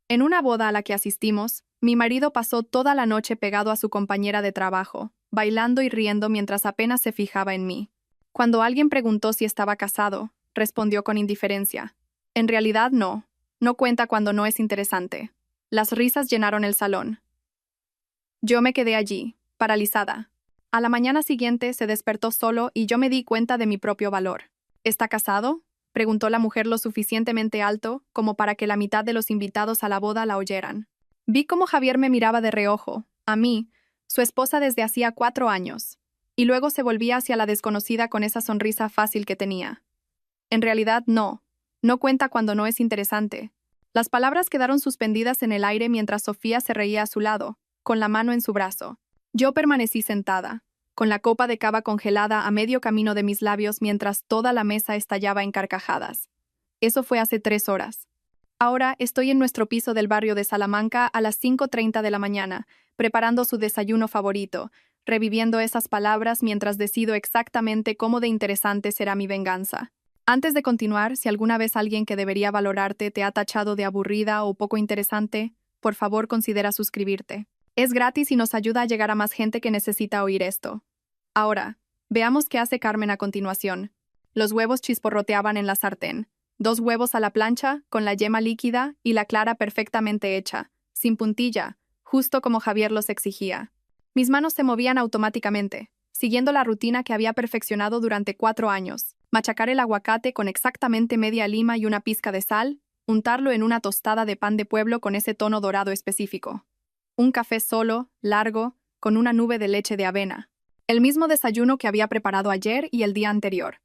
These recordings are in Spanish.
En una boda a la que asistimos, mi marido pasó toda la noche pegado a su compañera de trabajo, bailando y riendo mientras apenas se fijaba en mí. Cuando alguien preguntó si estaba casado, respondió con indiferencia. En realidad no. No cuenta cuando no es interesante. Las risas llenaron el salón. Yo me quedé allí, paralizada. A la mañana siguiente se despertó solo y yo me di cuenta de mi propio valor. ¿Está casado?, preguntó la mujer lo suficientemente alto como para que la mitad de los invitados a la boda la oyeran. Vi cómo Javier me miraba de reojo, a mí, su esposa desde hacía 4 años, y luego se volvía hacia la desconocida con esa sonrisa fácil que tenía. En realidad no. No cuenta cuando no es interesante. Las palabras quedaron suspendidas en el aire mientras Sofía se reía a su lado, con la mano en su brazo. Yo permanecí sentada, con la copa de cava congelada a medio camino de mis labios mientras toda la mesa estallaba en carcajadas. Eso fue hace 3 horas. Ahora estoy en nuestro piso del barrio de Salamanca a las 5:30 de la mañana, preparando su desayuno favorito, reviviendo esas palabras mientras decido exactamente cómo de interesante será mi venganza. Antes de continuar, si alguna vez alguien que debería valorarte te ha tachado de aburrida o poco interesante, por favor considera suscribirte. Es gratis y nos ayuda a llegar a más gente que necesita oír esto. Ahora, veamos qué hace Carmen a continuación. Los huevos chisporroteaban en la sartén. 2 huevos a la plancha, con la yema líquida y la clara perfectamente hecha, sin puntilla, justo como Javier los exigía. Mis manos se movían automáticamente, siguiendo la rutina que había perfeccionado durante 4 años. Machacar el aguacate con exactamente media lima y una pizca de sal, untarlo en una tostada de pan de pueblo con ese tono dorado específico. Un café solo, largo, con una nube de leche de avena. El mismo desayuno que había preparado ayer y el día anterior.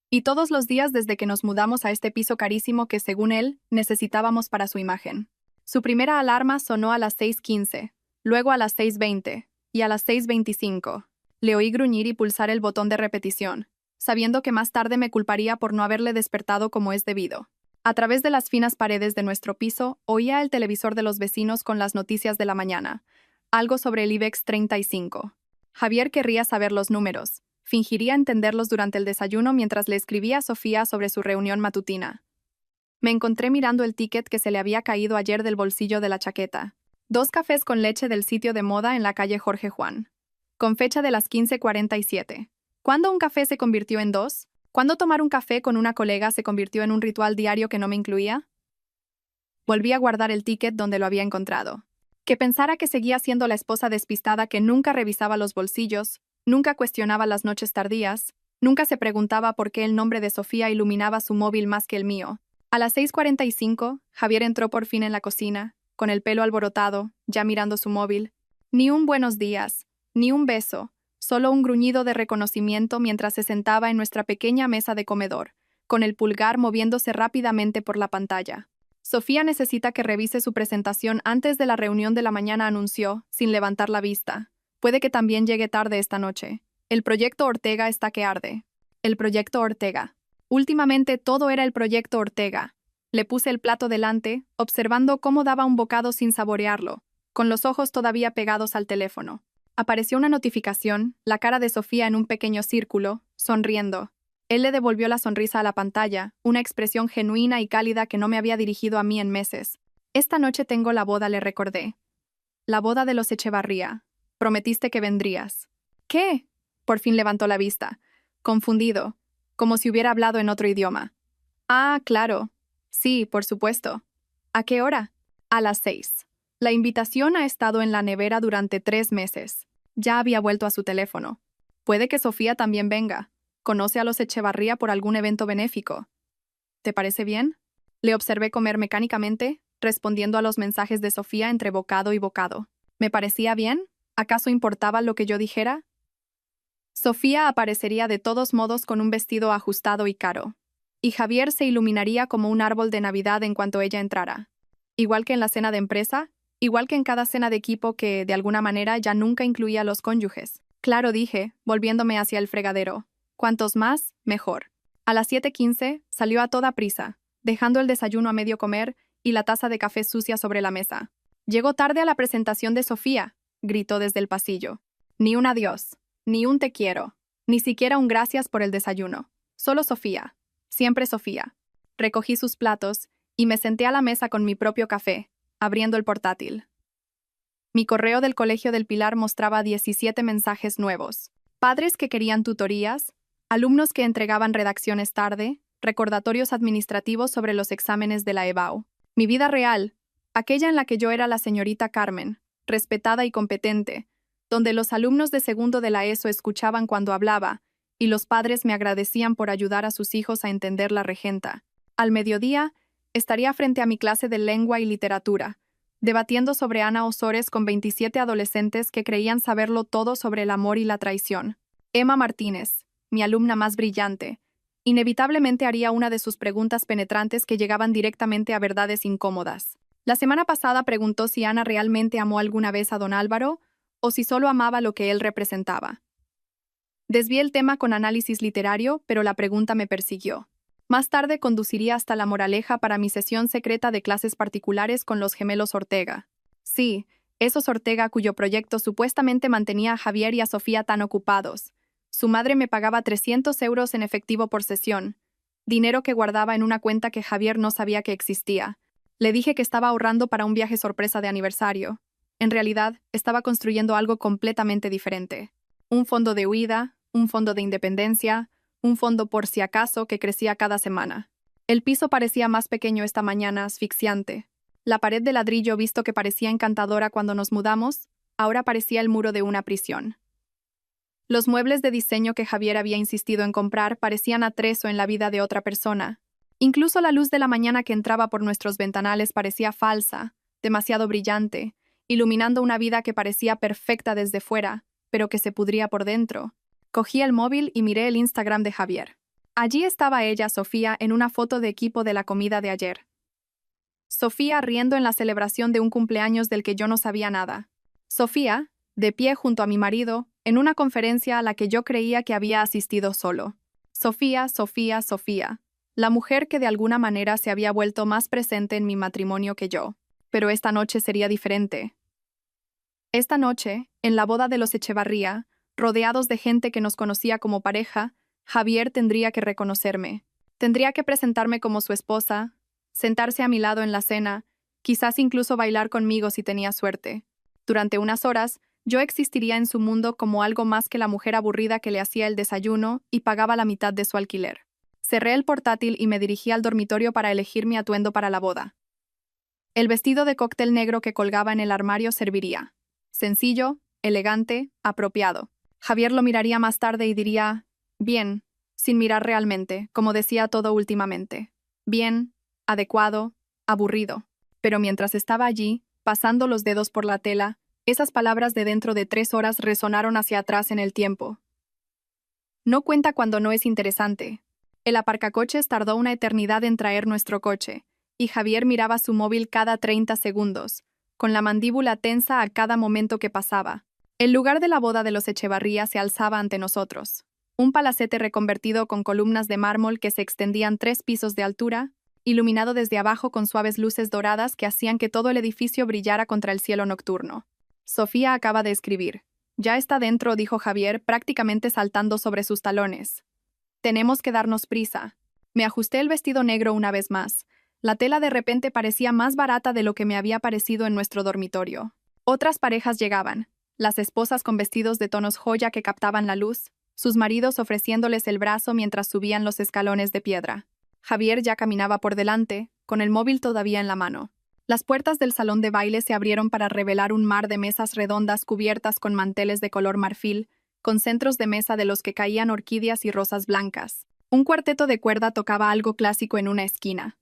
Y todos los días desde que nos mudamos a este piso carísimo que, según él, necesitábamos para su imagen. Su primera alarma sonó a las 6:15, luego a las 6:20 y a las 6:25. Le oí gruñir y pulsar el botón de repetición, sabiendo que más tarde me culparía por no haberle despertado como es debido. A través de las finas paredes de nuestro piso, oía el televisor de los vecinos con las noticias de la mañana, algo sobre el IBEX 35. Javier querría saber los números. Fingiría entenderlos durante el desayuno mientras le escribía a Sofía sobre su reunión matutina. Me encontré mirando el ticket que se le había caído ayer del bolsillo de la chaqueta. 2 cafés con leche del sitio de moda en la calle Jorge Juan. Con fecha de las 15:47. ¿Cuándo un café se convirtió en 2? ¿Cuándo tomar un café con una colega se convirtió en un ritual diario que no me incluía? Volví a guardar el ticket donde lo había encontrado. Que pensara que seguía siendo la esposa despistada que nunca revisaba los bolsillos, nunca cuestionaba las noches tardías, nunca se preguntaba por qué el nombre de Sofía iluminaba su móvil más que el mío. A las 6:45, Javier entró por fin en la cocina, con el pelo alborotado, ya mirando su móvil. Ni un buenos días, ni un beso, solo un gruñido de reconocimiento mientras se sentaba en nuestra pequeña mesa de comedor, con el pulgar moviéndose rápidamente por la pantalla. Sofía necesita que revise su presentación antes de la reunión de la mañana, anunció, sin levantar la vista. Puede que también llegue tarde esta noche. El proyecto Ortega está que arde. El proyecto Ortega. Últimamente todo era el proyecto Ortega. Le puse el plato delante, observando cómo daba un bocado sin saborearlo, con los ojos todavía pegados al teléfono. Apareció una notificación, la cara de Sofía en un pequeño círculo, sonriendo. Él le devolvió la sonrisa a la pantalla, una expresión genuina y cálida que no me había dirigido a mí en meses. Esta noche tengo la boda, le recordé. La boda de los Echevarría. Prometiste que vendrías. ¿Qué? Por fin levantó la vista, confundido, como si hubiera hablado en otro idioma. Ah, claro. Sí, por supuesto. ¿A qué hora? A las 6. La invitación ha estado en la nevera durante 3 meses. Ya había vuelto a su teléfono. Puede que Sofía también venga. ¿Conoce a los Echevarría por algún evento benéfico? ¿Te parece bien? Le observé comer mecánicamente, respondiendo a los mensajes de Sofía entre bocado y bocado. ¿Me parecía bien? ¿Acaso importaba lo que yo dijera? Sofía aparecería de todos modos con un vestido ajustado y caro. Y Javier se iluminaría como un árbol de Navidad en cuanto ella entrara. Igual que en la cena de empresa, igual que en cada cena de equipo que, de alguna manera, ya nunca incluía a los cónyuges. Claro, dije, volviéndome hacia el fregadero. Cuantos más, mejor. A las 7:15 salió a toda prisa, dejando el desayuno a medio comer y la taza de café sucia sobre la mesa. Llegó tarde a la presentación de Sofía, gritó desde el pasillo. Ni un adiós, ni un te quiero, ni siquiera un gracias por el desayuno. Solo Sofía. Siempre Sofía. Recogí sus platos y me senté a la mesa con mi propio café, abriendo el portátil. Mi correo del Colegio del Pilar mostraba 17 mensajes nuevos. Padres que querían tutorías, alumnos que entregaban redacciones tarde, recordatorios administrativos sobre los exámenes de la EBAU. Mi vida real, aquella en la que yo era la señorita Carmen, respetada y competente, donde los alumnos de segundo de la ESO escuchaban cuando hablaba, y los padres me agradecían por ayudar a sus hijos a entender la regenta. Al mediodía, estaría frente a mi clase de lengua y literatura, debatiendo sobre Ana Osores con 27 adolescentes que creían saberlo todo sobre el amor y la traición. Emma Martínez, mi alumna más brillante, inevitablemente haría una de sus preguntas penetrantes que llegaban directamente a verdades incómodas. La semana pasada preguntó si Ana realmente amó alguna vez a don Álvaro o si solo amaba lo que él representaba. Desvié el tema con análisis literario, pero la pregunta me persiguió. Más tarde conduciría hasta La Moraleja para mi sesión secreta de clases particulares con los gemelos Ortega. Sí, esos Ortega cuyo proyecto supuestamente mantenía a Javier y a Sofía tan ocupados. Su madre me pagaba 300 euros en efectivo por sesión, dinero que guardaba en una cuenta que Javier no sabía que existía. Le dije que estaba ahorrando para un viaje sorpresa de aniversario. En realidad, estaba construyendo algo completamente diferente. Un fondo de huida, un fondo de independencia, un fondo por si acaso que crecía cada semana. El piso parecía más pequeño esta mañana, asfixiante. La pared de ladrillo, visto que parecía encantadora cuando nos mudamos, ahora parecía el muro de una prisión. Los muebles de diseño que Javier había insistido en comprar parecían atrezo en la vida de otra persona. Incluso la luz de la mañana que entraba por nuestros ventanales parecía falsa, demasiado brillante, iluminando una vida que parecía perfecta desde fuera, pero que se pudría por dentro. Cogí el móvil y miré el Instagram de Javier. Allí estaba ella, Sofía, en una foto de equipo de la comida de ayer. Sofía riendo en la celebración de un cumpleaños del que yo no sabía nada. Sofía, de pie junto a mi marido, en una conferencia a la que yo creía que había asistido solo. Sofía, Sofía, Sofía, la mujer que de alguna manera se había vuelto más presente en mi matrimonio que yo. Pero esta noche sería diferente. Esta noche, en la boda de los Echevarría, rodeados de gente que nos conocía como pareja, Javier tendría que reconocerme. Tendría que presentarme como su esposa, sentarse a mi lado en la cena, quizás incluso bailar conmigo si tenía suerte. Durante unas horas, yo existiría en su mundo como algo más que la mujer aburrida que le hacía el desayuno y pagaba la mitad de su alquiler. Cerré el portátil y me dirigí al dormitorio para elegir mi atuendo para la boda. El vestido de cóctel negro que colgaba en el armario serviría. Sencillo, elegante, apropiado. Javier lo miraría más tarde y diría, bien, sin mirar realmente, como decía todo últimamente. Bien, adecuado, aburrido. Pero mientras estaba allí, pasando los dedos por la tela, esas palabras de dentro de 3 horas resonaron hacia atrás en el tiempo. No cuenta cuando no es interesante. El aparcacoches tardó una eternidad en traer nuestro coche, y Javier miraba su móvil cada 30 segundos, con la mandíbula tensa a cada momento que pasaba. El lugar de la boda de los Echevarría se alzaba ante nosotros. Un palacete reconvertido con columnas de mármol que se extendían 3 pisos de altura, iluminado desde abajo con suaves luces doradas que hacían que todo el edificio brillara contra el cielo nocturno. Sofía acaba de escribir. Ya está dentro, dijo Javier, prácticamente saltando sobre sus talones. Tenemos que darnos prisa. Me ajusté el vestido negro una vez más. La tela de repente parecía más barata de lo que me había parecido en nuestro dormitorio. Otras parejas llegaban, las esposas con vestidos de tonos joya que captaban la luz, sus maridos ofreciéndoles el brazo mientras subían los escalones de piedra. Javier ya caminaba por delante, con el móvil todavía en la mano. Las puertas del salón de baile se abrieron para revelar un mar de mesas redondas cubiertas con manteles de color marfil, con centros de mesa de los que caían orquídeas y rosas blancas. Un cuarteto de cuerda tocaba algo clásico en una esquina.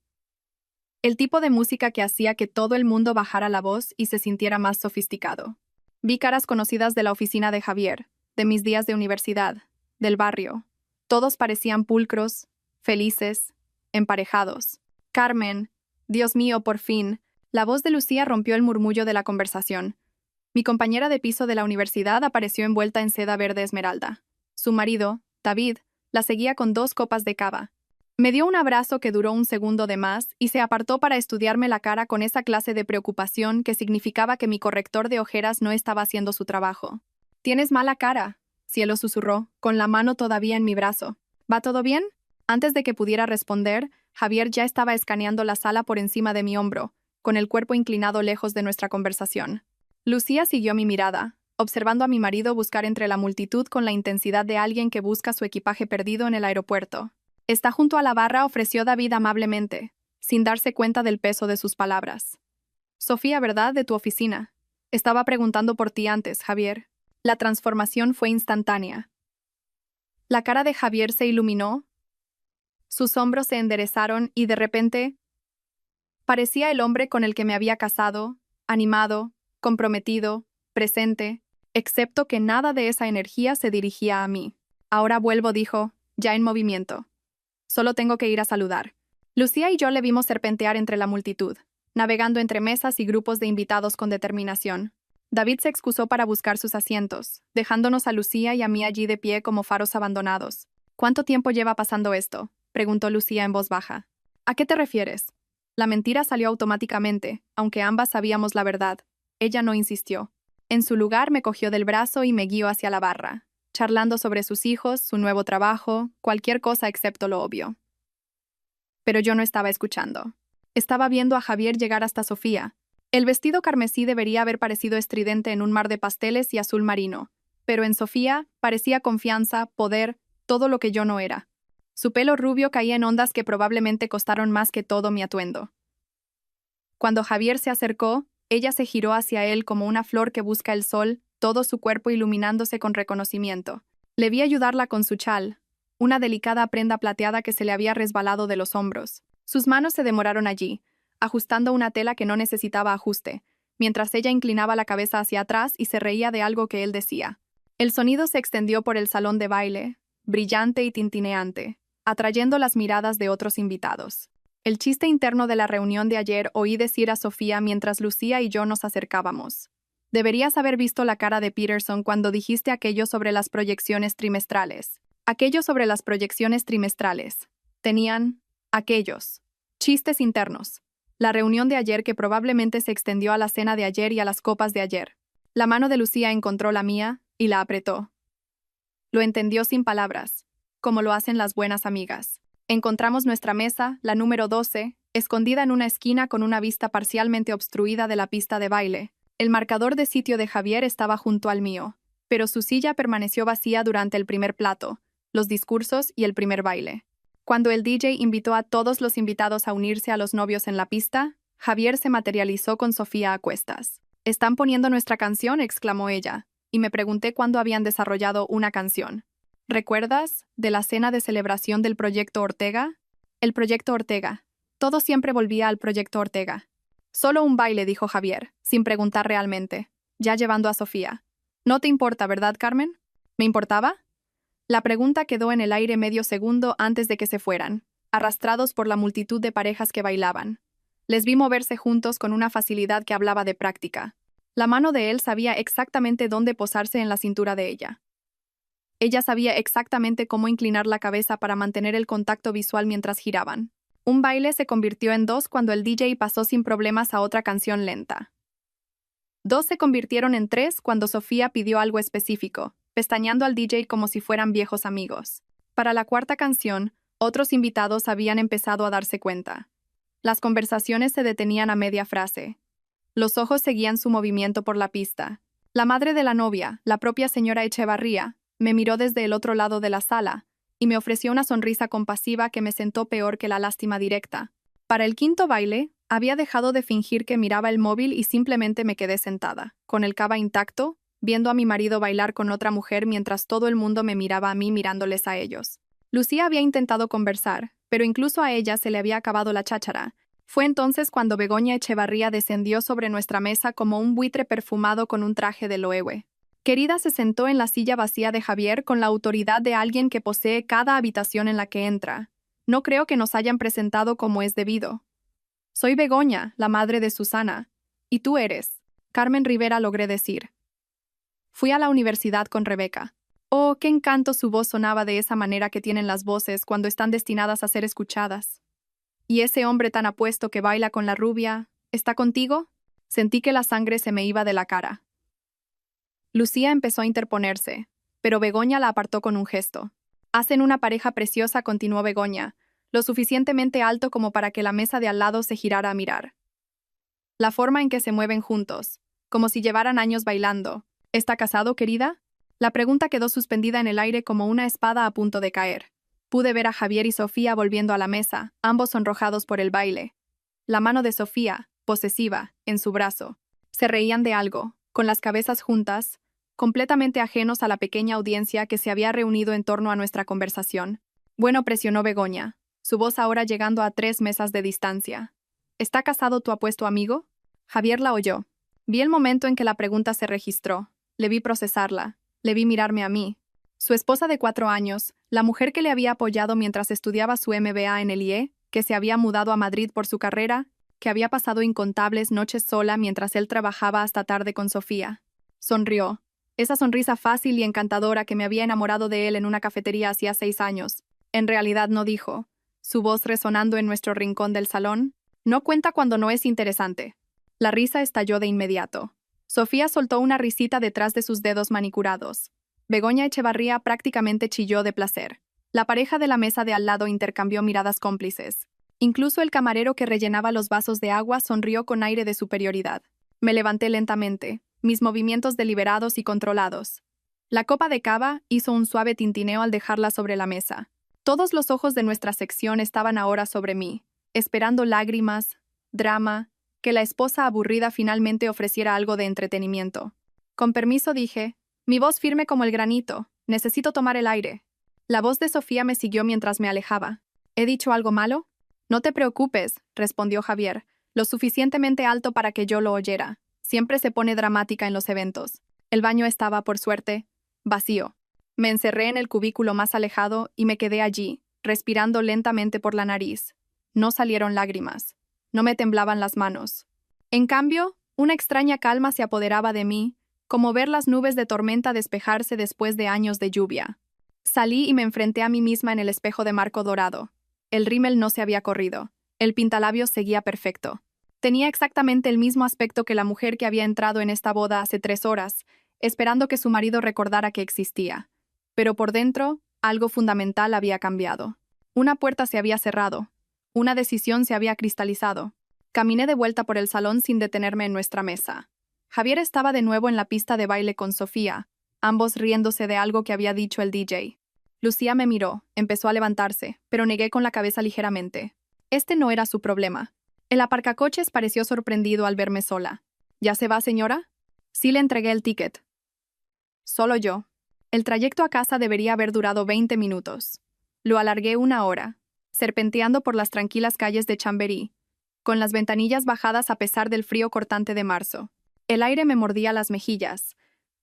El tipo de música que hacía que todo el mundo bajara la voz y se sintiera más sofisticado. Vi caras conocidas de la oficina de Javier, de mis días de universidad, del barrio. Todos parecían pulcros, felices, emparejados. Carmen, Dios mío, por fin. La voz de Lucía rompió el murmullo de la conversación. Mi compañera de piso de la universidad apareció envuelta en seda verde esmeralda. Su marido, David, la seguía con 2 copas de cava. Me dio un abrazo que duró un segundo de más y se apartó para estudiarme la cara con esa clase de preocupación que significaba que mi corrector de ojeras no estaba haciendo su trabajo. «Tienes mala cara», Cielo susurró, con la mano todavía en mi brazo. «¿Va todo bien?» Antes de que pudiera responder, Javier ya estaba escaneando la sala por encima de mi hombro, con el cuerpo inclinado lejos de nuestra conversación. Lucía siguió mi mirada, observando a mi marido buscar entre la multitud con la intensidad de alguien que busca su equipaje perdido en el aeropuerto. «Está junto a la barra», ofreció David amablemente, sin darse cuenta del peso de sus palabras. «Sofía, ¿verdad? De tu oficina. Estaba preguntando por ti antes, Javier». La transformación fue instantánea. La cara de Javier se iluminó, sus hombros se enderezaron y de repente parecía el hombre con el que me había casado, animado, comprometido, presente, excepto que nada de esa energía se dirigía a mí. «Ahora vuelvo», dijo, ya en movimiento. «Solo tengo que ir a saludar». Lucía y yo le vimos serpentear entre la multitud, navegando entre mesas y grupos de invitados con determinación. David se excusó para buscar sus asientos, dejándonos a Lucía y a mí allí de pie como faros abandonados. «¿Cuánto tiempo lleva pasando esto?», preguntó Lucía en voz baja. «¿A qué te refieres?». La mentira salió automáticamente, aunque ambas sabíamos la verdad. Ella no insistió. En su lugar me cogió del brazo y me guió hacia la barra, charlando sobre sus hijos, su nuevo trabajo, cualquier cosa excepto lo obvio. Pero yo no estaba escuchando. Estaba viendo a Javier llegar hasta Sofía. El vestido carmesí debería haber parecido estridente en un mar de pasteles y azul marino, pero en Sofía parecía confianza, poder, todo lo que yo no era. Su pelo rubio caía en ondas que probablemente costaron más que todo mi atuendo. Cuando Javier se acercó, ella se giró hacia él como una flor que busca el sol, todo su cuerpo iluminándose con reconocimiento. Le vi ayudarla con su chal, una delicada prenda plateada que se le había resbalado de los hombros. Sus manos se demoraron allí, ajustando una tela que no necesitaba ajuste, mientras ella inclinaba la cabeza hacia atrás y se reía de algo que él decía. El sonido se extendió por el salón de baile, brillante y tintineante, atrayendo las miradas de otros invitados. El chiste interno de la reunión de ayer oí decir a Sofía mientras Lucía y yo nos acercábamos. «Deberías haber visto la cara de Peterson cuando dijiste aquello sobre las proyecciones trimestrales». Aquello sobre las proyecciones trimestrales. Tenían aquellos chistes internos. La reunión de ayer que probablemente se extendió a la cena de ayer y a las copas de ayer. La mano de Lucía encontró la mía y la apretó. Lo entendió sin palabras, como lo hacen las buenas amigas. Encontramos nuestra mesa, la número 12, escondida en una esquina con una vista parcialmente obstruida de la pista de baile. El marcador de sitio de Javier estaba junto al mío, pero su silla permaneció vacía durante el primer plato, los discursos y el primer baile. Cuando el DJ invitó a todos los invitados a unirse a los novios en la pista, Javier se materializó con Sofía a cuestas. «¿Están poniendo nuestra canción?», exclamó ella, y me pregunté cuándo habían desarrollado una canción. «¿Recuerdas de la cena de celebración del Proyecto Ortega?» El Proyecto Ortega. Todo siempre volvía al Proyecto Ortega. «Solo un baile», dijo Javier, sin preguntar realmente, ya llevando a Sofía. «No te importa, ¿verdad, Carmen?» ¿Me importaba? La pregunta quedó en el aire medio segundo antes de que se fueran, arrastrados por la multitud de parejas que bailaban. Les vi moverse juntos con una facilidad que hablaba de práctica. La mano de él sabía exactamente dónde posarse en la cintura de ella. Ella sabía exactamente cómo inclinar la cabeza para mantener el contacto visual mientras giraban. Un baile se convirtió en dos cuando el DJ pasó sin problemas a otra canción lenta. Dos se convirtieron en tres cuando Sofía pidió algo específico, pestañeando al DJ como si fueran viejos amigos. Para la cuarta canción, otros invitados habían empezado a darse cuenta. Las conversaciones se detenían a media frase. Los ojos seguían su movimiento por la pista. La madre de la novia, la propia señora Echevarría, me miró desde el otro lado de la sala y me ofreció una sonrisa compasiva que me sentó peor que la lástima directa. Para el quinto baile, había dejado de fingir que miraba el móvil y simplemente me quedé sentada, con el cava intacto, viendo a mi marido bailar con otra mujer mientras todo el mundo me miraba a mí mirándoles a ellos. Lucía había intentado conversar, pero incluso a ella se le había acabado la cháchara. Fue entonces cuando Begoña Echevarría descendió sobre nuestra mesa como un buitre perfumado con un traje de loewe. Querida se sentó en la silla vacía de Javier con la autoridad de alguien que posee cada habitación en la que entra. No creo que nos hayan presentado como es debido. Soy Begoña, la madre de Susana. ¿Y tú eres? Carmen Rivera, logré decir. Fui a la universidad con Rebeca. Oh, qué encanto su voz sonaba de esa manera que tienen las voces cuando están destinadas a ser escuchadas. ¿Y ese hombre tan apuesto que baila con la rubia, está contigo? Sentí que la sangre se me iba de la cara. Lucía empezó a interponerse, pero Begoña la apartó con un gesto. Hacen una pareja preciosa, continuó Begoña, lo suficientemente alto como para que la mesa de al lado se girara a mirar. La forma en que se mueven juntos, como si llevaran años bailando. ¿Está casado, querida? La pregunta quedó suspendida en el aire como una espada a punto de caer. Pude ver a Javier y Sofía volviendo a la mesa, ambos sonrojados por el baile. La mano de Sofía, posesiva, en su brazo. Se reían de algo, con las cabezas juntas, completamente ajenos a la pequeña audiencia que se había reunido en torno a nuestra conversación. Bueno, presionó Begoña, su voz ahora llegando a 3 mesas de distancia. ¿Está casado tu apuesto amigo? Javier la oyó. Vi el momento en que la pregunta se registró. Le vi procesarla. Le vi mirarme a mí. Su esposa de 4 años, la mujer que le había apoyado mientras estudiaba su MBA en el IE, que se había mudado a Madrid por su carrera, que había pasado incontables noches sola mientras él trabajaba hasta tarde con Sofía. Sonrió. Esa sonrisa fácil y encantadora que me había enamorado de él en una cafetería hacía 6 años. En realidad no dijo, su voz resonando en nuestro rincón del salón. No cuenta cuando no es interesante. La risa estalló de inmediato. Sofía soltó una risita detrás de sus dedos manicurados. Begoña Echevarría prácticamente chilló de placer. La pareja de la mesa de al lado intercambió miradas cómplices. Incluso el camarero que rellenaba los vasos de agua sonrió con aire de superioridad. Me levanté lentamente, mis movimientos deliberados y controlados. La copa de cava hizo un suave tintineo al dejarla sobre la mesa. Todos los ojos de nuestra sección estaban ahora sobre mí, esperando lágrimas, drama, que la esposa aburrida finalmente ofreciera algo de entretenimiento. Con permiso dije, mi voz firme como el granito, necesito tomar el aire. La voz de Sofía me siguió mientras me alejaba. ¿He dicho algo malo? No te preocupes, respondió Javier, lo suficientemente alto para que yo lo oyera. Siempre se pone dramática en los eventos. El baño estaba, por suerte, vacío. Me encerré en el cubículo más alejado y me quedé allí, respirando lentamente por la nariz. No salieron lágrimas. No me temblaban las manos. En cambio, una extraña calma se apoderaba de mí, como ver las nubes de tormenta despejarse después de años de lluvia. Salí y me enfrenté a mí misma en el espejo de marco dorado. El rímel no se había corrido. El pintalabios seguía perfecto. Tenía exactamente el mismo aspecto que la mujer que había entrado en esta boda hace 3 horas, esperando que su marido recordara que existía. Pero por dentro, algo fundamental había cambiado. Una puerta se había cerrado. Una decisión se había cristalizado. Caminé de vuelta por el salón sin detenerme en nuestra mesa. Javier estaba de nuevo en la pista de baile con Sofía, ambos riéndose de algo que había dicho el DJ. Lucía me miró, empezó a levantarse, pero negué con la cabeza ligeramente. Este no era su problema. El aparcacoches pareció sorprendido al verme sola. ¿Ya se va, señora? Sí, le entregué el ticket. Solo yo. El trayecto a casa debería haber durado 20 minutos. Lo alargué 1 hora, serpenteando por las tranquilas calles de Chamberí, con las ventanillas bajadas a pesar del frío cortante de marzo. El aire me mordía las mejillas,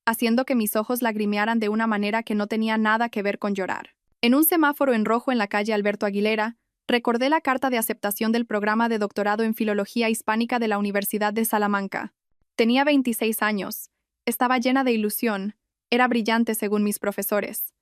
haciendo que mis ojos lagrimearan de una manera que no tenía nada que ver con llorar. En un semáforo en rojo en la calle Alberto Aguilera, recordé la carta de aceptación del programa de doctorado en Filología Hispánica de la Universidad de Salamanca. Tenía 26 años, estaba llena de ilusión, era brillante según mis profesores.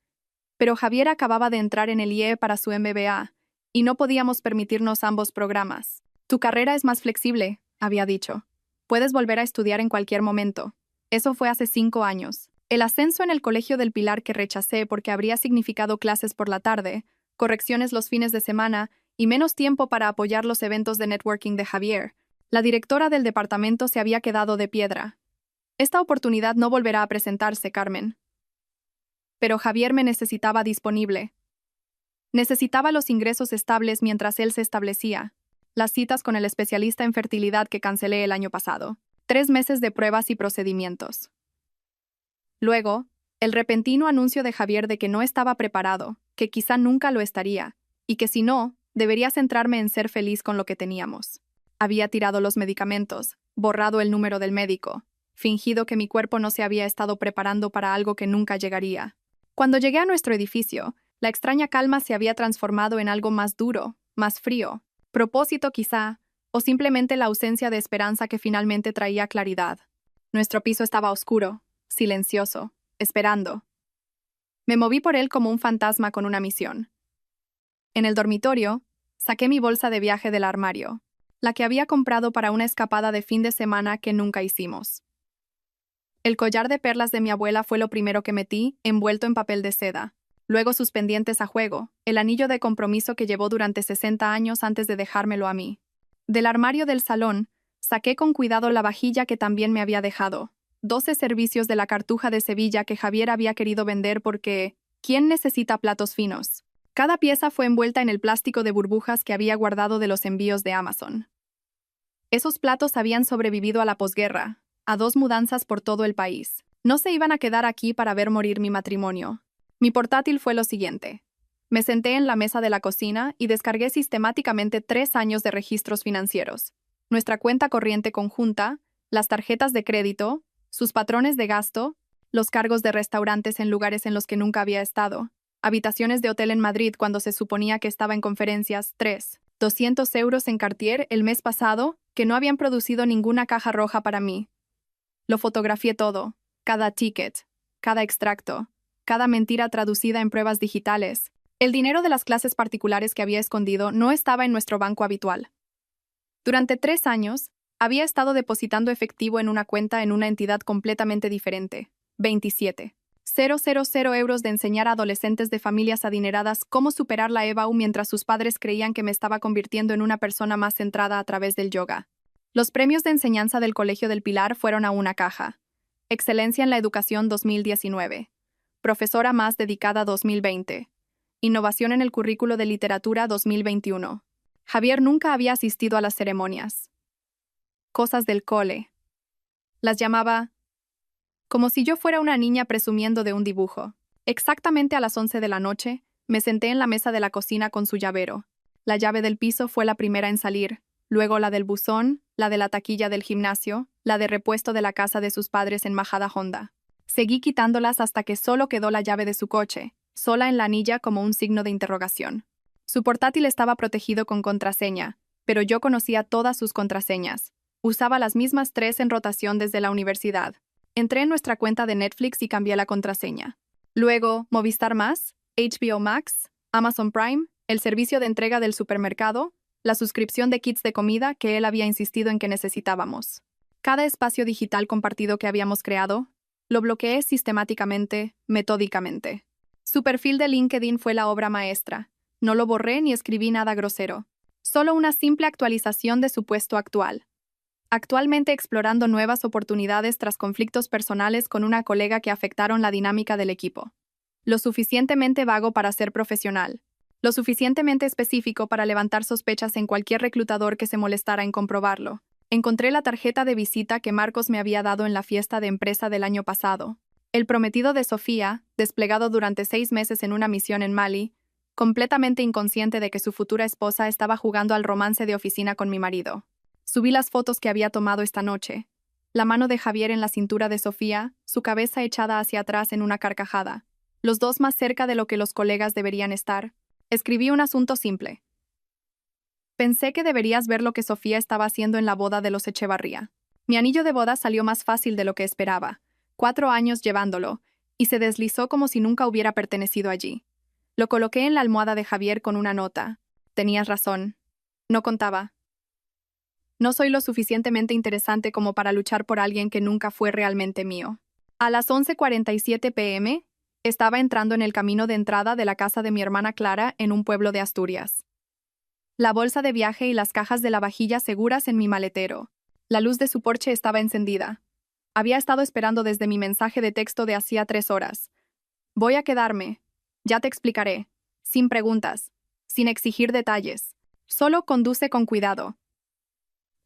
Pero Javier acababa de entrar en el IE para su MBA, y no podíamos permitirnos ambos programas. Tu carrera es más flexible, había dicho. Puedes volver a estudiar en cualquier momento. Eso fue hace 5 años. El ascenso en el Colegio del Pilar que rechacé porque habría significado clases por la tarde, correcciones los fines de semana y menos tiempo para apoyar los eventos de networking de Javier. La directora del departamento se había quedado de piedra. Esta oportunidad no volverá a presentarse, Carmen. Pero Javier me necesitaba disponible. Necesitaba los ingresos estables mientras él se establecía. Las citas con el especialista en fertilidad que cancelé el año pasado. 3 meses de pruebas y procedimientos. Luego, el repentino anuncio de Javier de que no estaba preparado, que quizá nunca lo estaría, y que si no, debería centrarme en ser feliz con lo que teníamos. Había tirado los medicamentos, borrado el número del médico, fingido que mi cuerpo no se había estado preparando para algo que nunca llegaría. Cuando llegué a nuestro edificio, la extraña calma se había transformado en algo más duro, más frío. Propósito quizá, o simplemente la ausencia de esperanza que finalmente traía claridad. Nuestro piso estaba oscuro, silencioso, esperando. Me moví por él como un fantasma con una misión. En el dormitorio, saqué mi bolsa de viaje del armario, la que había comprado para una escapada de fin de semana que nunca hicimos. El collar de perlas de mi abuela fue lo primero que metí, envuelto en papel de seda. Luego sus pendientes a juego, el anillo de compromiso que llevó durante 60 años antes de dejármelo a mí. Del armario del salón, Saqué con cuidado la vajilla que también me había dejado. 12 servicios de la Cartuja de Sevilla que Javier había querido vender porque ¿quién necesita platos finos? Cada pieza fue envuelta en el plástico de burbujas que había guardado de los envíos de Amazon. Esos platos habían sobrevivido a la posguerra, a 2 mudanzas por todo el país. No se iban a quedar aquí para ver morir mi matrimonio. Mi portátil fue lo siguiente. Me senté en la mesa de la cocina y descargué sistemáticamente 3 años de registros financieros. Nuestra cuenta corriente conjunta, las tarjetas de crédito, sus patrones de gasto, los cargos de restaurantes en lugares en los que nunca había estado, habitaciones de hotel en Madrid cuando se suponía que estaba en conferencias, 200 euros en Cartier el mes pasado, que no habían producido ninguna caja roja para mí. Lo fotografié todo, cada ticket, cada extracto, cada mentira traducida en pruebas digitales. El dinero de las clases particulares que había escondido no estaba en nuestro banco habitual. Durante 3 años, había estado depositando efectivo en una cuenta en una entidad completamente diferente, 27,000 euros de enseñar a adolescentes de familias adineradas cómo superar la EBAU mientras sus padres creían que me estaba convirtiendo en una persona más centrada a través del yoga. Los premios de enseñanza del Colegio del Pilar fueron a una caja. Excelencia en la Educación 2019. Profesora más dedicada 2020. Innovación en el currículo de literatura 2021. Javier nunca había asistido a las ceremonias. Cosas del cole. Las llamaba como si yo fuera una niña presumiendo de un dibujo. Exactamente a las 11 de la noche, me senté en la mesa de la cocina con su llavero. La llave del piso fue la primera en salir, luego la del buzón, la de la taquilla del gimnasio, la de repuesto de la casa de sus padres en Majadahonda. Seguí quitándolas hasta que solo quedó la llave de su coche, sola en la anilla como un signo de interrogación. Su portátil estaba protegido con contraseña, pero yo conocía todas sus contraseñas. Usaba las mismas 3 en rotación desde la universidad. Entré en nuestra cuenta de Netflix y cambié la contraseña. Luego, Movistar Más, HBO Max, Amazon Prime, el servicio de entrega del supermercado, la suscripción de kits de comida que él había insistido en que necesitábamos. Cada espacio digital compartido que habíamos creado, lo bloqueé sistemáticamente, metódicamente. Su perfil de LinkedIn fue la obra maestra. No lo borré ni escribí nada grosero. Solo una simple actualización de su puesto actual. Actualmente explorando nuevas oportunidades tras conflictos personales con una colega que afectaron la dinámica del equipo. Lo suficientemente vago para ser profesional. Lo suficientemente específico para levantar sospechas en cualquier reclutador que se molestara en comprobarlo. Encontré la tarjeta de visita que Marcos me había dado en la fiesta de empresa del año pasado. El prometido de Sofía, desplegado durante 6 meses en una misión en Mali, completamente inconsciente de que su futura esposa estaba jugando al romance de oficina con mi marido. Subí las fotos que había tomado esta noche. La mano de Javier en la cintura de Sofía, su cabeza echada hacia atrás en una carcajada. Los dos más cerca de lo que los colegas deberían estar. Escribí un asunto simple. Pensé que deberías ver lo que Sofía estaba haciendo en la boda de los Echevarría. Mi anillo de boda salió más fácil de lo que esperaba. 4 años llevándolo, y se deslizó como si nunca hubiera pertenecido allí. Lo coloqué en la almohada de Javier con una nota. Tenías razón. No contaba. No soy lo suficientemente interesante como para luchar por alguien que nunca fue realmente mío. A las 11:47 p.m., estaba entrando en el camino de entrada de la casa de mi hermana Clara en un pueblo de Asturias. La bolsa de viaje y las cajas de la vajilla seguras en mi maletero. La luz de su porche estaba encendida. Había estado esperando desde mi mensaje de texto de hacía 3 horas. Voy a quedarme. Ya te explicaré. Sin preguntas. Sin exigir detalles. Solo conduce con cuidado.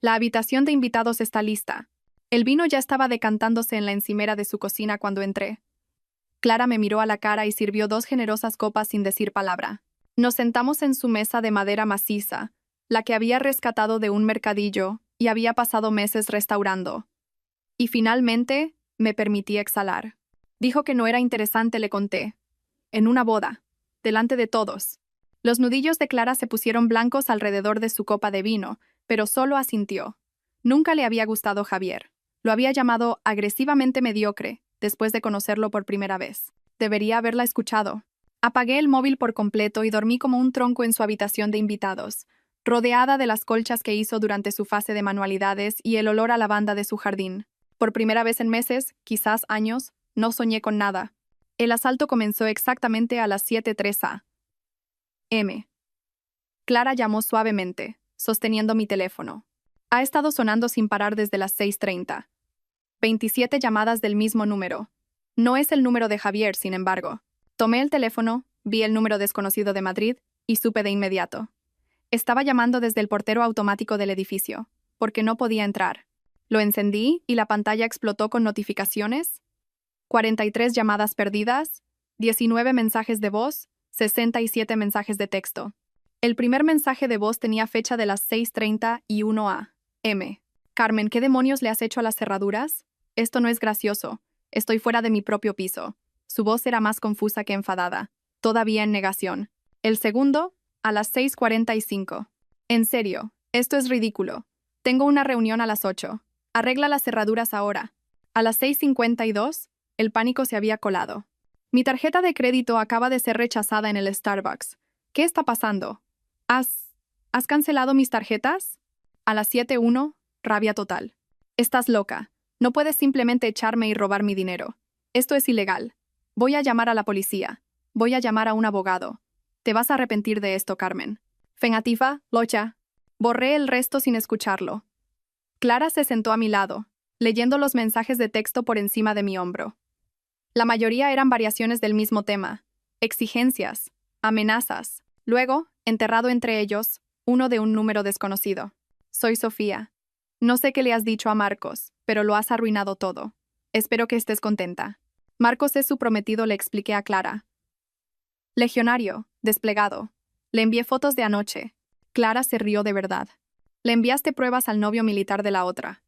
La habitación de invitados está lista. El vino ya estaba decantándose en la encimera de su cocina cuando entré. Clara me miró a la cara y sirvió 2 generosas copas sin decir palabra. Nos sentamos en su mesa de madera maciza, la que había rescatado de un mercadillo y había pasado meses restaurando. Y finalmente, me permití exhalar. Dijo que no era interesante, le conté. En una boda. Delante de todos. Los nudillos de Clara se pusieron blancos alrededor de su copa de vino, pero solo asintió. Nunca le había gustado Javier. Lo había llamado agresivamente mediocre, después de conocerlo por primera vez. Debería haberla escuchado. Apagué el móvil por completo y dormí como un tronco en su habitación de invitados, rodeada de las colchas que hizo durante su fase de manualidades y el olor a lavanda de su jardín. Por primera vez en meses, quizás años, no soñé con nada. El asalto comenzó exactamente a las 7:03 a.m. Clara llamó suavemente, sosteniendo mi teléfono. Ha estado sonando sin parar desde las 6:30. 27 llamadas del mismo número. No es el número de Javier, sin embargo. Tomé el teléfono, vi el número desconocido de Madrid y supe de inmediato. Estaba llamando desde el portero automático del edificio, porque no podía entrar. Lo encendí y la pantalla explotó con notificaciones. 43 llamadas perdidas, 19 mensajes de voz, 67 mensajes de texto. El primer mensaje de voz tenía fecha de las 6:30 y 1 a.m. Carmen, ¿qué demonios le has hecho a las cerraduras? Esto no es gracioso. Estoy fuera de mi propio piso. Su voz era más confusa que enfadada, todavía en negación. El segundo, a las 6:45. En serio, esto es ridículo. Tengo una reunión a las 8. Arregla las cerraduras ahora. A las 6:52, el pánico se había colado. Mi tarjeta de crédito acaba de ser rechazada en el Starbucks. ¿Qué está pasando? ¿Has cancelado mis tarjetas? A las 7:01, rabia total. Estás loca. No puedes simplemente echarme y robar mi dinero. Esto es ilegal. Voy a llamar a la policía. Voy a llamar a un abogado. Te vas a arrepentir de esto, Carmen. Fengatifa, locha. Borré el resto sin escucharlo. Clara se sentó a mi lado, leyendo los mensajes de texto por encima de mi hombro. La mayoría eran variaciones del mismo tema, exigencias, amenazas. Luego, enterrado entre ellos, uno de un número desconocido. Soy Sofía. No sé qué le has dicho a Marcos, pero lo has arruinado todo. Espero que estés contenta. Marcos es su prometido, le expliqué a Clara. Legionario, desplegado. Le envié fotos de anoche. Clara se rió de verdad. Le enviaste pruebas al novio militar de la otra.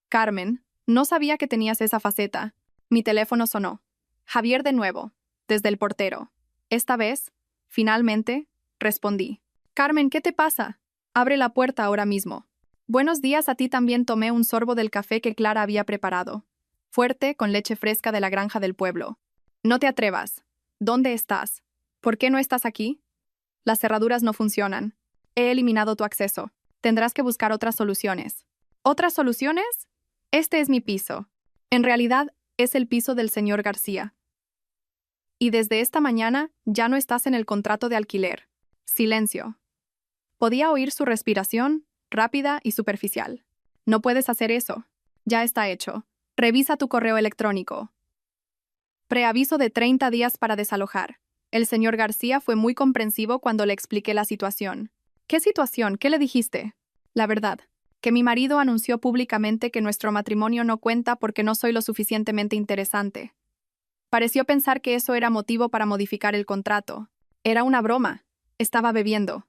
Carmen, no sabía que tenías esa faceta. Mi teléfono sonó. Javier de nuevo, desde el portero. Esta vez, finalmente, respondí. Carmen, ¿qué te pasa? Abre la puerta ahora mismo. Buenos días, a ti también. Tomé un sorbo del café que Clara había preparado. Fuerte, con leche fresca de la granja del pueblo. No te atrevas. ¿Dónde estás? ¿Por qué no estás aquí? Las cerraduras no funcionan. He eliminado tu acceso. Tendrás que buscar otras soluciones. ¿Otras soluciones? Este es mi piso. En realidad, es el piso del señor García. Y desde esta mañana ya no estás en el contrato de alquiler. Silencio. Podía oír su respiración, rápida y superficial. No puedes hacer eso. Ya está hecho. Revisa tu correo electrónico. Preaviso de 30 días para desalojar. El señor García fue muy comprensivo cuando le expliqué la situación. ¿Qué situación? ¿Qué le dijiste? La verdad, que mi marido anunció públicamente que nuestro matrimonio no cuenta porque no soy lo suficientemente interesante. Pareció pensar que eso era motivo para modificar el contrato. Era una broma. Estaba bebiendo.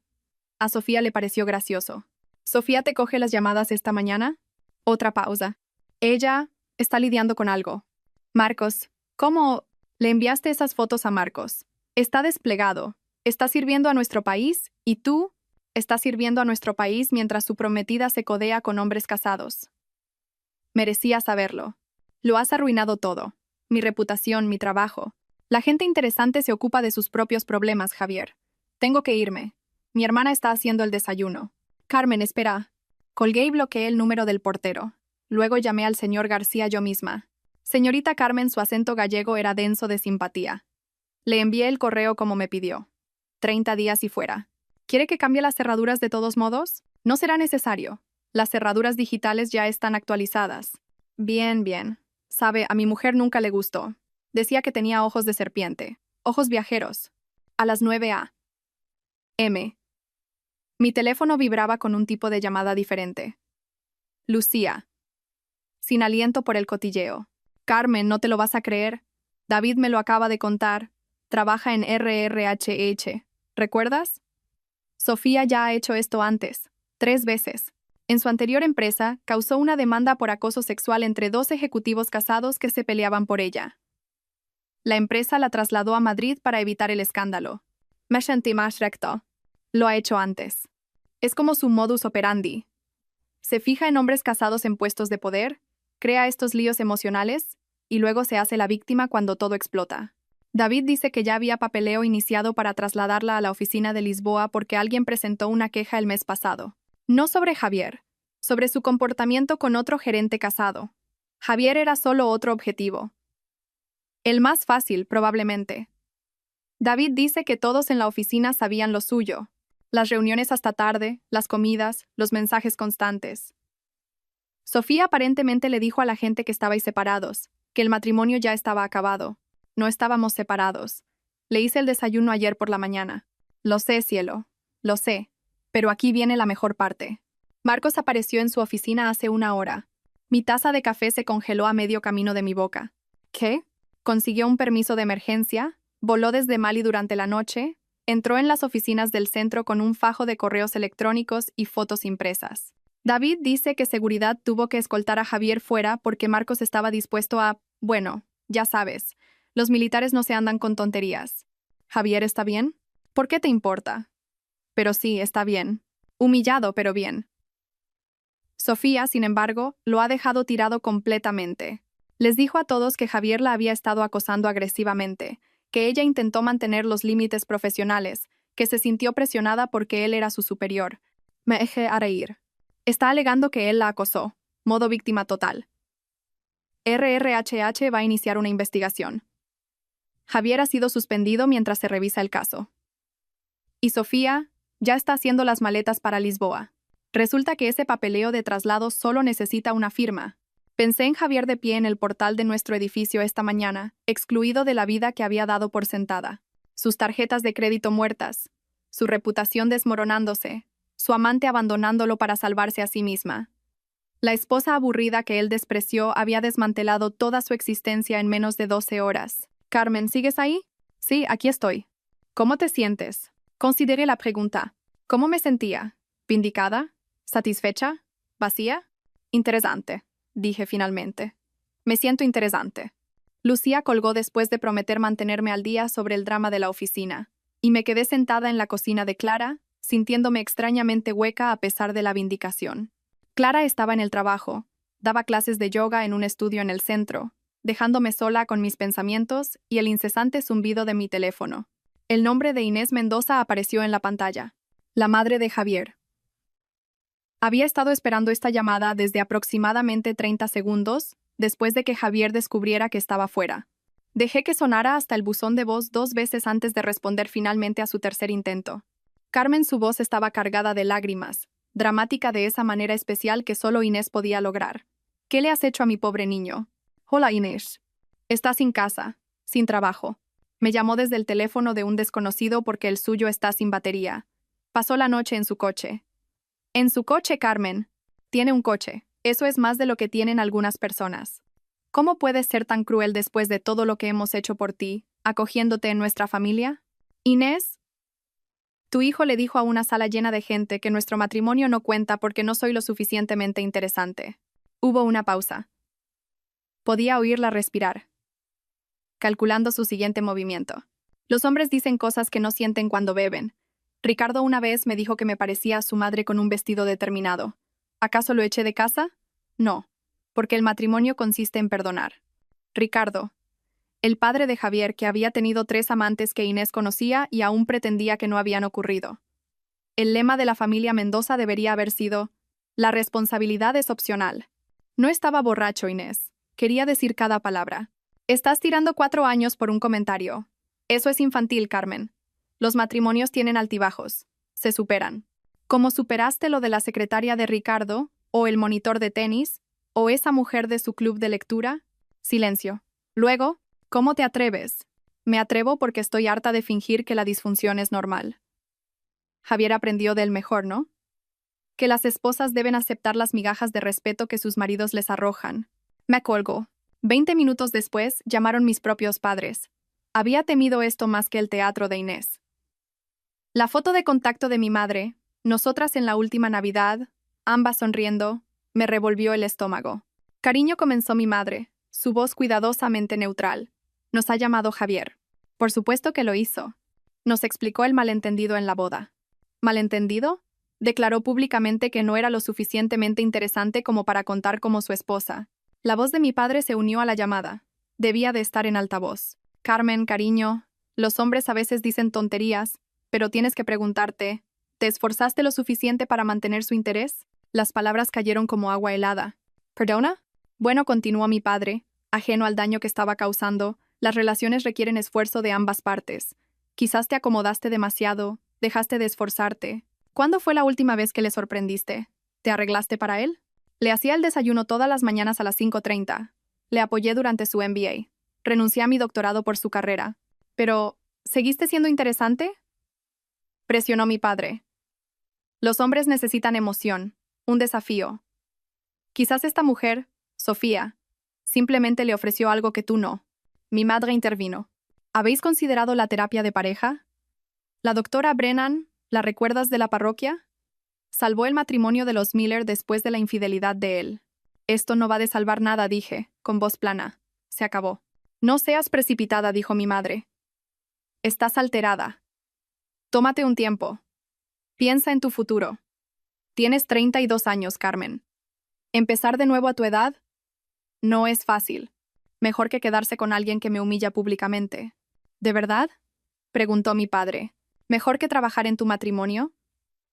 A Sofía le pareció gracioso. ¿Sofía te coge las llamadas esta mañana? Otra pausa. Ella está lidiando con algo. Marcos, ¿cómo le enviaste esas fotos a Marcos? Está desplegado. Está sirviendo a nuestro país y tú estás sirviendo a nuestro país mientras su prometida se codea con hombres casados. Merecía saberlo. Lo has arruinado todo. Mi reputación, mi trabajo. La gente interesante se ocupa de sus propios problemas, Javier. Tengo que irme. Mi hermana está haciendo el desayuno. Carmen, espera. Colgué y bloqueé el número del portero. Luego llamé al señor García yo misma. Señorita Carmen, su acento gallego era denso de simpatía. Le envié el correo como me pidió. 30 días y fuera. ¿Quiere que cambie las cerraduras de todos modos? No será necesario. Las cerraduras digitales ya están actualizadas. Bien, bien. Sabe, a mi mujer nunca le gustó. Decía que tenía ojos de serpiente. Ojos viajeros. A las 9 a.m. Mi teléfono vibraba con un tipo de llamada diferente. Lucía. Sin aliento por el cotilleo. Carmen, no te lo vas a creer. David me lo acaba de contar. Trabaja en RRHH. ¿Recuerdas? Sofía ya ha hecho esto antes. 3 veces. En su anterior empresa, causó una demanda por acoso sexual entre 2 ejecutivos casados que se peleaban por ella. La empresa la trasladó a Madrid para evitar el escándalo. Me sentí más recto. Lo ha hecho antes. Es como su modus operandi. Se fija en hombres casados en puestos de poder, crea estos líos emocionales, y luego se hace la víctima cuando todo explota. David dice que ya había papeleo iniciado para trasladarla a la oficina de Lisboa porque alguien presentó una queja el mes pasado. No sobre Javier, sobre su comportamiento con otro gerente casado. Javier era solo otro objetivo. El más fácil, probablemente. David dice que todos en la oficina sabían lo suyo. Las reuniones hasta tarde, las comidas, los mensajes constantes. Sofía aparentemente le dijo a la gente que estabais separados, que el matrimonio ya estaba acabado. No estábamos separados. Le hice el desayuno ayer por la mañana. Lo sé, cielo. Lo sé. Pero aquí viene la mejor parte. Marcos apareció en su oficina hace una hora. Mi taza de café se congeló a medio camino de mi boca. ¿Qué? Consiguió un permiso de emergencia, voló desde Mali durante la noche, entró en las oficinas del centro con un fajo de correos electrónicos y fotos impresas. David dice que seguridad tuvo que escoltar a Javier fuera porque Marcos estaba dispuesto a, bueno, ya sabes, los militares no se andan con tonterías. ¿Javier está bien? ¿Por qué te importa? Pero sí, está bien. Humillado, pero bien. Sofía, sin embargo, lo ha dejado tirado completamente. Les dijo a todos que Javier la había estado acosando agresivamente, que ella intentó mantener los límites profesionales, que se sintió presionada porque él era su superior. Me eché a reír. Está alegando que él la acosó. Modo víctima total. RRHH va a iniciar una investigación. Javier ha sido suspendido mientras se revisa el caso. Y Sofía ya está haciendo las maletas para Lisboa. Resulta que ese papeleo de traslado solo necesita una firma. Pensé en Javier de pie en el portal de nuestro edificio esta mañana, excluido de la vida que había dado por sentada. Sus tarjetas de crédito muertas, su reputación desmoronándose, su amante abandonándolo para salvarse a sí misma. La esposa aburrida que él despreció había desmantelado toda su existencia en menos de 12 horas. Carmen, ¿sigues ahí? Sí, aquí estoy. ¿Cómo te sientes? Consideré la pregunta. ¿Cómo me sentía? ¿Vindicada? ¿Satisfecha? ¿Vacía? Interesante, dije finalmente. Me siento interesante. Lucía colgó después de prometer mantenerme al día sobre el drama de la oficina, y me quedé sentada en la cocina de Clara, sintiéndome extrañamente hueca a pesar de la vindicación. Clara estaba en el trabajo, daba clases de yoga en un estudio en el centro, dejándome sola con mis pensamientos y el incesante zumbido de mi teléfono. El nombre de Inés Mendoza apareció en la pantalla. La madre de Javier. Había estado esperando esta llamada desde aproximadamente 30 segundos, después de que Javier descubriera que estaba fuera. Dejé que sonara hasta el buzón de voz 2 veces antes de responder finalmente a su tercer intento. Carmen, su voz estaba cargada de lágrimas, dramática de esa manera especial que solo Inés podía lograr. ¿Qué le has hecho a mi pobre niño? Hola, Inés. Está sin casa, sin trabajo. Me llamó desde el teléfono de un desconocido porque el suyo está sin batería. Pasó la noche en su coche. En su coche, Carmen. Tiene un coche. Eso es más de lo que tienen algunas personas. ¿Cómo puedes ser tan cruel después de todo lo que hemos hecho por ti, acogiéndote en nuestra familia? Inés, tu hijo le dijo a una sala llena de gente que nuestro matrimonio no cuenta porque no soy lo suficientemente interesante. Hubo una pausa. Podía oírla respirar, calculando su siguiente movimiento. Los hombres dicen cosas que no sienten cuando beben. Ricardo una vez me dijo que me parecía a su madre con un vestido determinado. ¿Acaso lo eché de casa? No, porque el matrimonio consiste en perdonar. Ricardo, el padre de Javier, que había tenido 3 amantes que Inés conocía y aún pretendía que no habían ocurrido. El lema de la familia Mendoza debería haber sido: la responsabilidad es opcional. No estaba borracho, Inés. Quería decir cada palabra. Estás tirando 4 años por un comentario. Eso es infantil, Carmen. Los matrimonios tienen altibajos. Se superan. Como superaste lo de la secretaria de Ricardo, o el monitor de tenis, o esa mujer de su club de lectura. Silencio. Luego, ¿cómo te atreves? Me atrevo porque estoy harta de fingir que la disfunción es normal. Javier aprendió del mejor, ¿no? Que las esposas deben aceptar las migajas de respeto que sus maridos les arrojan. Me colgó. 20 minutos después, llamaron mis propios padres. Había temido esto más que el teatro de Inés. La foto de contacto de mi madre, nosotras en la última Navidad, ambas sonriendo, me revolvió el estómago. Cariño, comenzó mi madre, su voz cuidadosamente neutral. Nos ha llamado Javier. Por supuesto que lo hizo. Nos explicó el malentendido en la boda. ¿Malentendido? Declaró públicamente que no era lo suficientemente interesante como para contar como su esposa. La voz de mi padre se unió a la llamada. Debía de estar en altavoz. Carmen, cariño, los hombres a veces dicen tonterías, pero tienes que preguntarte, ¿te esforzaste lo suficiente para mantener su interés? Las palabras cayeron como agua helada. ¿Perdona? Bueno, continuó mi padre, ajeno al daño que estaba causando, las relaciones requieren esfuerzo de ambas partes. Quizás te acomodaste demasiado, dejaste de esforzarte. ¿Cuándo fue la última vez que le sorprendiste? ¿Te arreglaste para él? Le hacía el desayuno todas las mañanas a las 5:30. Le apoyé durante su MBA. Renuncié a mi doctorado por su carrera. Pero, ¿seguiste siendo interesante? Presionó mi padre. Los hombres necesitan emoción, un desafío. Quizás esta mujer, Sofía, simplemente le ofreció algo que tú no. Mi madre intervino. ¿Habéis considerado la terapia de pareja? La doctora Brennan, ¿la recuerdas de la parroquia? Salvó el matrimonio de los Miller después de la infidelidad de él. Esto no va de salvar nada, dije, con voz plana. Se acabó. No seas precipitada, dijo mi madre. Estás alterada. Tómate un tiempo. Piensa en tu futuro. Tienes 32 años, Carmen. Empezar de nuevo a tu edad no es fácil. Mejor que quedarse con alguien que me humilla públicamente. ¿De verdad? Preguntó mi padre. ¿Mejor que trabajar en tu matrimonio?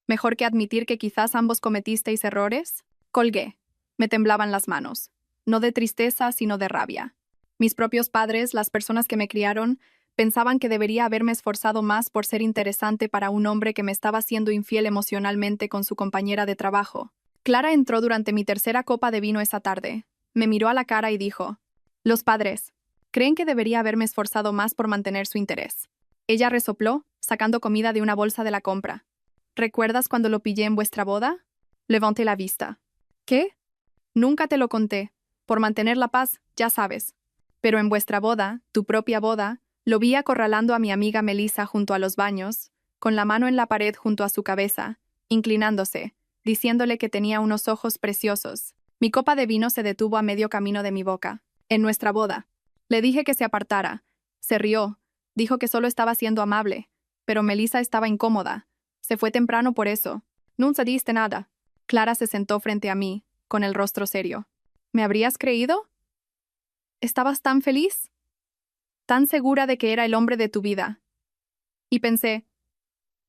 ¿Mejor que admitir que quizás ambos cometisteis errores? Colgué. Me temblaban las manos. No de tristeza, sino de rabia. Mis propios padres, las personas que me criaron, pensaban que debería haberme esforzado más por ser interesante para un hombre que me estaba siendo infiel emocionalmente con su compañera de trabajo. Clara entró durante mi tercera copa de vino esa tarde. Me miró a la cara y dijo: «Los padres creen que debería haberme esforzado más por mantener su interés». Ella resopló, sacando comida de una bolsa de la compra. «¿Recuerdas cuando lo pillé en vuestra boda?» Levanté la vista. «¿Qué?» «Nunca te lo conté. Por mantener la paz, ya sabes. Pero en vuestra boda, tu propia boda, lo vi acorralando a mi amiga Melissa junto a los baños, con la mano en la pared junto a su cabeza, inclinándose, diciéndole que tenía unos ojos preciosos. Mi copa de vino se detuvo a medio camino de mi boca. En nuestra boda. Le dije que se apartara. Se rió. Dijo que solo estaba siendo amable. Pero Melissa estaba incómoda. Se fue temprano por eso. Nunca diste nada». Clara se sentó frente a mí, con el rostro serio. «¿Me habrías creído? ¿Estabas tan feliz? Tan segura de que era el hombre de tu vida?» Y pensé,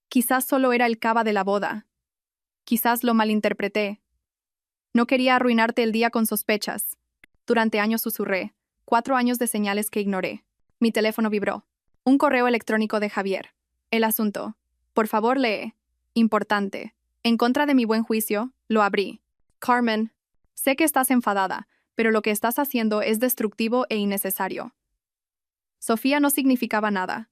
quizás solo era el cava de la boda. Quizás lo malinterpreté. No quería arruinarte el día con sospechas. Durante años susurré, 4 años de señales que ignoré. Mi teléfono vibró. Un correo electrónico de Javier. El asunto. Por favor, lee. Importante. En contra de mi buen juicio, lo abrí. Carmen, sé que estás enfadada, pero lo que estás haciendo es destructivo e innecesario. Sofía no significaba nada.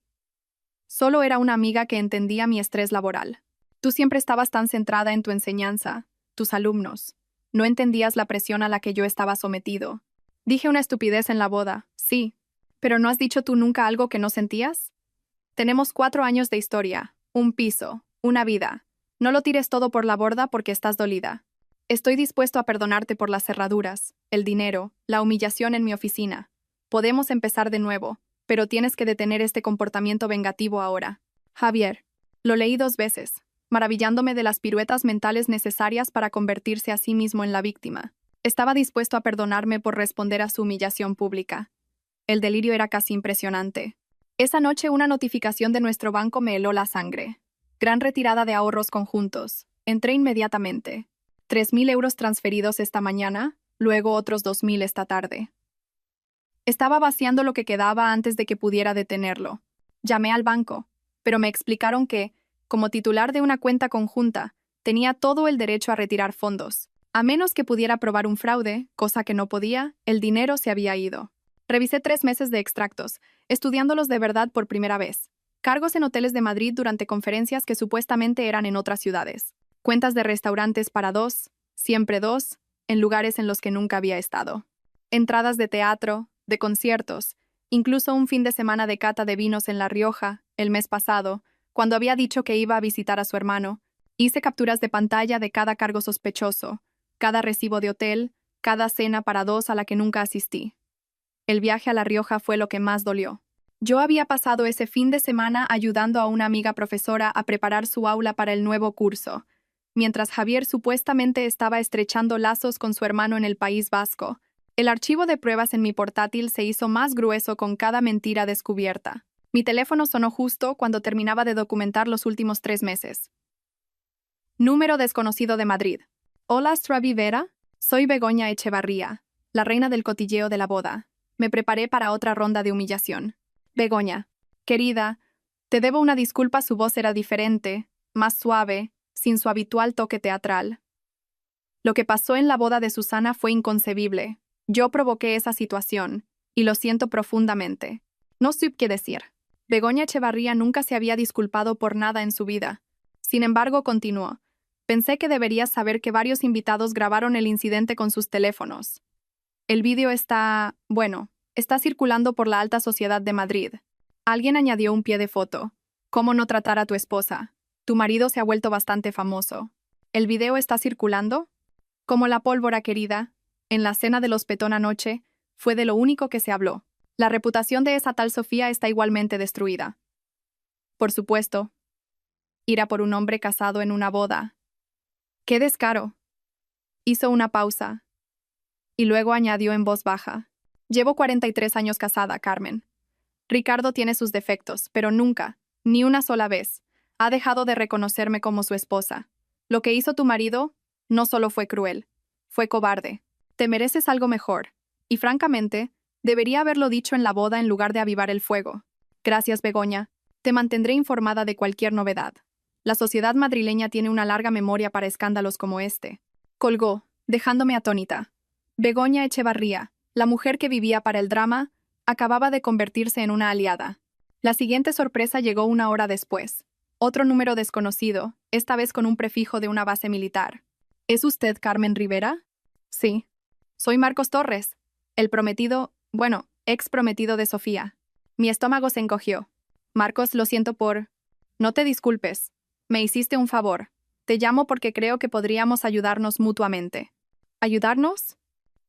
Solo era una amiga que entendía mi estrés laboral. Tú siempre estabas tan centrada en tu enseñanza, tus alumnos. No entendías la presión a la que yo estaba sometido. Dije una estupidez en la boda, sí. ¿Pero no has dicho tú nunca algo que no sentías? Tenemos 4 años de historia, un piso, una vida. No lo tires todo por la borda porque estás dolida. Estoy dispuesto a perdonarte por las cerraduras, el dinero, la humillación en mi oficina. Podemos empezar de nuevo, pero tienes que detener este comportamiento vengativo ahora. Javier. Lo leí 2 veces, maravillándome de las piruetas mentales necesarias para convertirse a sí mismo en la víctima. Estaba dispuesto a perdonarme por responder a su humillación pública. El delirio era casi impresionante. Esa noche una notificación de nuestro banco me heló la sangre. Gran retirada de ahorros conjuntos. Entré inmediatamente. 3.000 euros transferidos esta mañana, luego otros 2.000 esta tarde. Estaba vaciando lo que quedaba antes de que pudiera detenerlo. Llamé al banco, pero me explicaron que, como titular de una cuenta conjunta, tenía todo el derecho a retirar fondos. A menos que pudiera probar un fraude, cosa que no podía, el dinero se había ido. Revisé 3 meses de extractos, estudiándolos de verdad por primera vez. Cargos en hoteles de Madrid durante conferencias que supuestamente eran en otras ciudades. Cuentas de restaurantes para 2, siempre 2, en lugares en los que nunca había estado. Entradas de teatro, de conciertos, incluso un fin de semana de cata de vinos en La Rioja, el mes pasado, cuando había dicho que iba a visitar a su hermano. Hice capturas de pantalla de cada cargo sospechoso, cada recibo de hotel, cada cena para 2 a la que nunca asistí. El viaje a La Rioja fue lo que más dolió. Yo había pasado ese fin de semana ayudando a una amiga profesora a preparar su aula para el nuevo curso, mientras Javier supuestamente estaba estrechando lazos con su hermano en el País Vasco. El archivo de pruebas en mi portátil se hizo más grueso con cada mentira descubierta. Mi teléfono sonó justo cuando terminaba de documentar los últimos 3 meses. Número desconocido de Madrid. Hola, Stravivera. Soy Begoña Echevarría, la reina del cotilleo de la boda. Me preparé para otra ronda de humillación. Begoña, querida, te debo una disculpa, su voz era diferente, más suave, sin su habitual toque teatral. Lo que pasó en la boda de Susana fue inconcebible. Yo provoqué esa situación, y lo siento profundamente. No supe qué decir. Begoña Echevarría nunca se había disculpado por nada en su vida. Sin embargo, continuó. Pensé que deberías saber que varios invitados grabaron el incidente con sus teléfonos. El vídeo está circulando por la alta sociedad de Madrid. Alguien añadió un pie de foto. ¿Cómo no tratar a tu esposa? Tu marido se ha vuelto bastante famoso. ¿El video está circulando? Como la pólvora, querida. En la cena de los Petón anoche, fue de lo único que se habló. La reputación de esa tal Sofía está igualmente destruida. Por supuesto. Ir a por un hombre casado en una boda. ¡Qué descaro! Hizo una pausa. Y luego añadió en voz baja. Llevo 43 años casada, Carmen. Ricardo tiene sus defectos, pero nunca, ni una sola vez, ha dejado de reconocerme como su esposa. Lo que hizo tu marido no solo fue cruel, fue cobarde. Te mereces algo mejor. Y francamente, debería haberlo dicho en la boda en lugar de avivar el fuego. Gracias, Begoña. Te mantendré informada de cualquier novedad. La sociedad madrileña tiene una larga memoria para escándalos como este. Colgó, dejándome atónita. Begoña Echevarría, la mujer que vivía para el drama, acababa de convertirse en una aliada. La siguiente sorpresa llegó una hora después. Otro número desconocido, esta vez con un prefijo de una base militar. ¿Es usted Carmen Rivera? Sí. Soy Marcos Torres, el ex prometido de Sofía. Mi estómago se encogió. Marcos, lo siento por... No te disculpes. Me hiciste un favor. Te llamo porque creo que podríamos ayudarnos mutuamente. ¿Ayudarnos?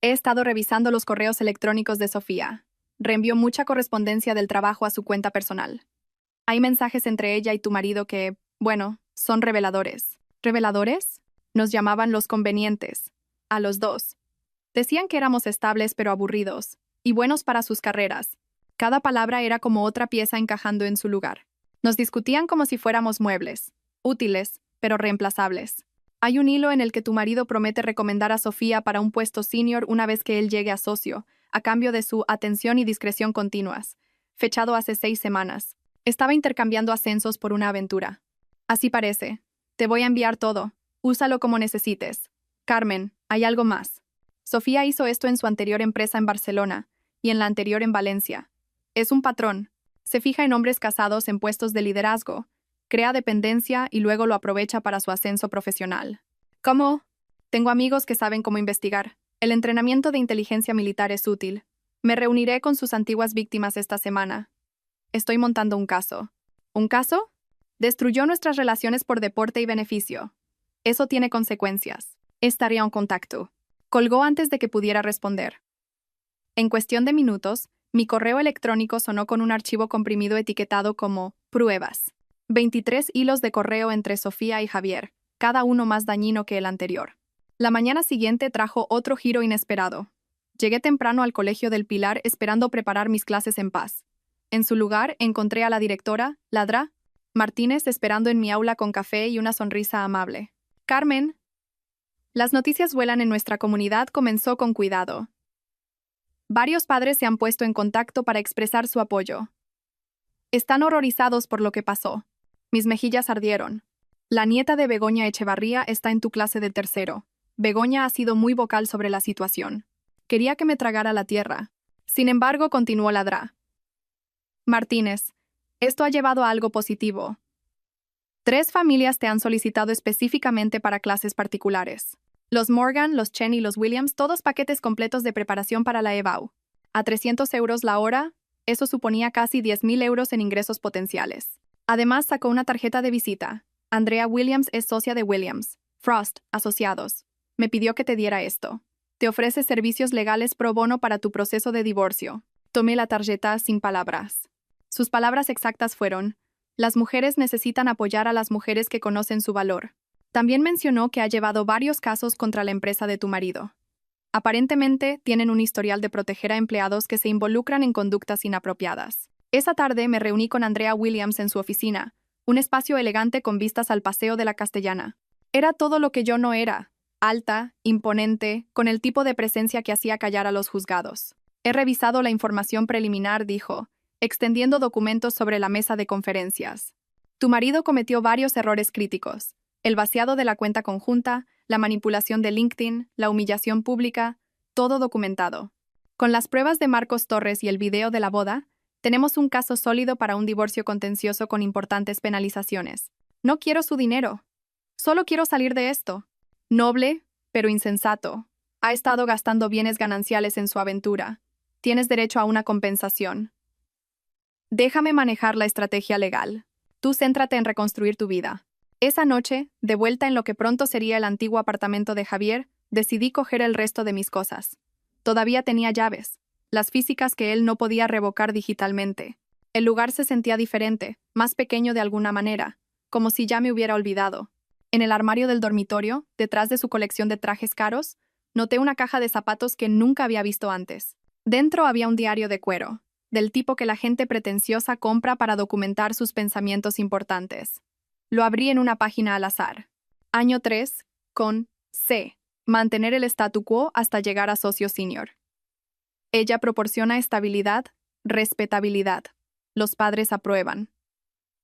He estado revisando los correos electrónicos de Sofía. Reenvió mucha correspondencia del trabajo a su cuenta personal. Hay mensajes entre ella y tu marido que, son reveladores. ¿Reveladores? Nos llamaban los convenientes. A los dos. Decían que éramos estables pero aburridos, y buenos para sus carreras. Cada palabra era como otra pieza encajando en su lugar. Nos discutían como si fuéramos muebles, útiles, pero reemplazables. Hay un hilo en el que tu marido promete recomendar a Sofía para un puesto senior una vez que él llegue a socio, a cambio de su atención y discreción continuas, fechado hace 6 semanas. Estaba intercambiando ascensos por una aventura. Así parece. Te voy a enviar todo. Úsalo como necesites. Carmen, hay algo más. Sofía hizo esto en su anterior empresa en Barcelona y en la anterior en Valencia. Es un patrón. Se fija en hombres casados en puestos de liderazgo, crea dependencia y luego lo aprovecha para su ascenso profesional. ¿Cómo? Tengo amigos que saben cómo investigar. El entrenamiento de inteligencia militar es útil. Me reuniré con sus antiguas víctimas esta semana. Estoy montando un caso. ¿Un caso? Destruyó nuestras relaciones por deporte y beneficio. Eso tiene consecuencias. Estaré en contacto. Colgó antes de que pudiera responder. En cuestión de minutos, mi correo electrónico sonó con un archivo comprimido etiquetado como pruebas. 23 hilos de correo entre Sofía y Javier, cada uno más dañino que el anterior. La mañana siguiente trajo otro giro inesperado. Llegué temprano al Colegio del Pilar esperando preparar mis clases en paz. En su lugar encontré a la directora, Ladra, Martínez, esperando en mi aula con café y una sonrisa amable. Carmen. Las noticias vuelan en nuestra comunidad comenzó con cuidado. Varios padres se han puesto en contacto para expresar su apoyo. Están horrorizados por lo que pasó. Mis mejillas ardieron. La nieta de Begoña Echevarría está en tu clase de tercero. Begoña ha sido muy vocal sobre la situación. Quería que me tragara la tierra. Sin embargo, continuó Ladra. Martínez, esto ha llevado a algo positivo. 3 familias te han solicitado específicamente para clases particulares. Los Morgan, los Chen y los Williams, todos paquetes completos de preparación para la EBAU. A 300 euros la hora, eso suponía casi 10.000 euros en ingresos potenciales. Además, sacó una tarjeta de visita. Andrea Williams es socia de Williams. Frost, asociados. Me pidió que te diera esto. Te ofrece servicios legales pro bono para tu proceso de divorcio. Tomé la tarjeta sin palabras. Sus palabras exactas fueron: las mujeres necesitan apoyar a las mujeres que conocen su valor. También mencionó que ha llevado varios casos contra la empresa de tu marido. Aparentemente, tienen un historial de proteger a empleados que se involucran en conductas inapropiadas. Esa tarde me reuní con Andrea Williams en su oficina, un espacio elegante con vistas al Paseo de la Castellana. Era todo lo que yo no era: alta, imponente, con el tipo de presencia que hacía callar a los juzgados. He revisado la información preliminar, dijo, extendiendo documentos sobre la mesa de conferencias. Tu marido cometió varios errores críticos: el vaciado de la cuenta conjunta, la manipulación de LinkedIn, la humillación pública, todo documentado. Con las pruebas de Marcos Torres y el video de la boda, tenemos un caso sólido para un divorcio contencioso con importantes penalizaciones. No quiero su dinero. Solo quiero salir de esto. Noble, pero insensato. Ha estado gastando bienes gananciales en su aventura. Tienes derecho a una compensación. Déjame manejar la estrategia legal. Tú céntrate en reconstruir tu vida. Esa noche, de vuelta en lo que pronto sería el antiguo apartamento de Javier, decidí coger el resto de mis cosas. Todavía tenía llaves, las físicas que él no podía revocar digitalmente. El lugar se sentía diferente, más pequeño de alguna manera, como si ya me hubiera olvidado. En el armario del dormitorio, detrás de su colección de trajes caros, noté una caja de zapatos que nunca había visto antes. Dentro había un diario de cuero, del tipo que la gente pretenciosa compra para documentar sus pensamientos importantes. Lo abrí en una página al azar. Año 3, con C. Mantener el statu quo hasta llegar a socio senior. Ella proporciona estabilidad, respetabilidad. Los padres aprueban.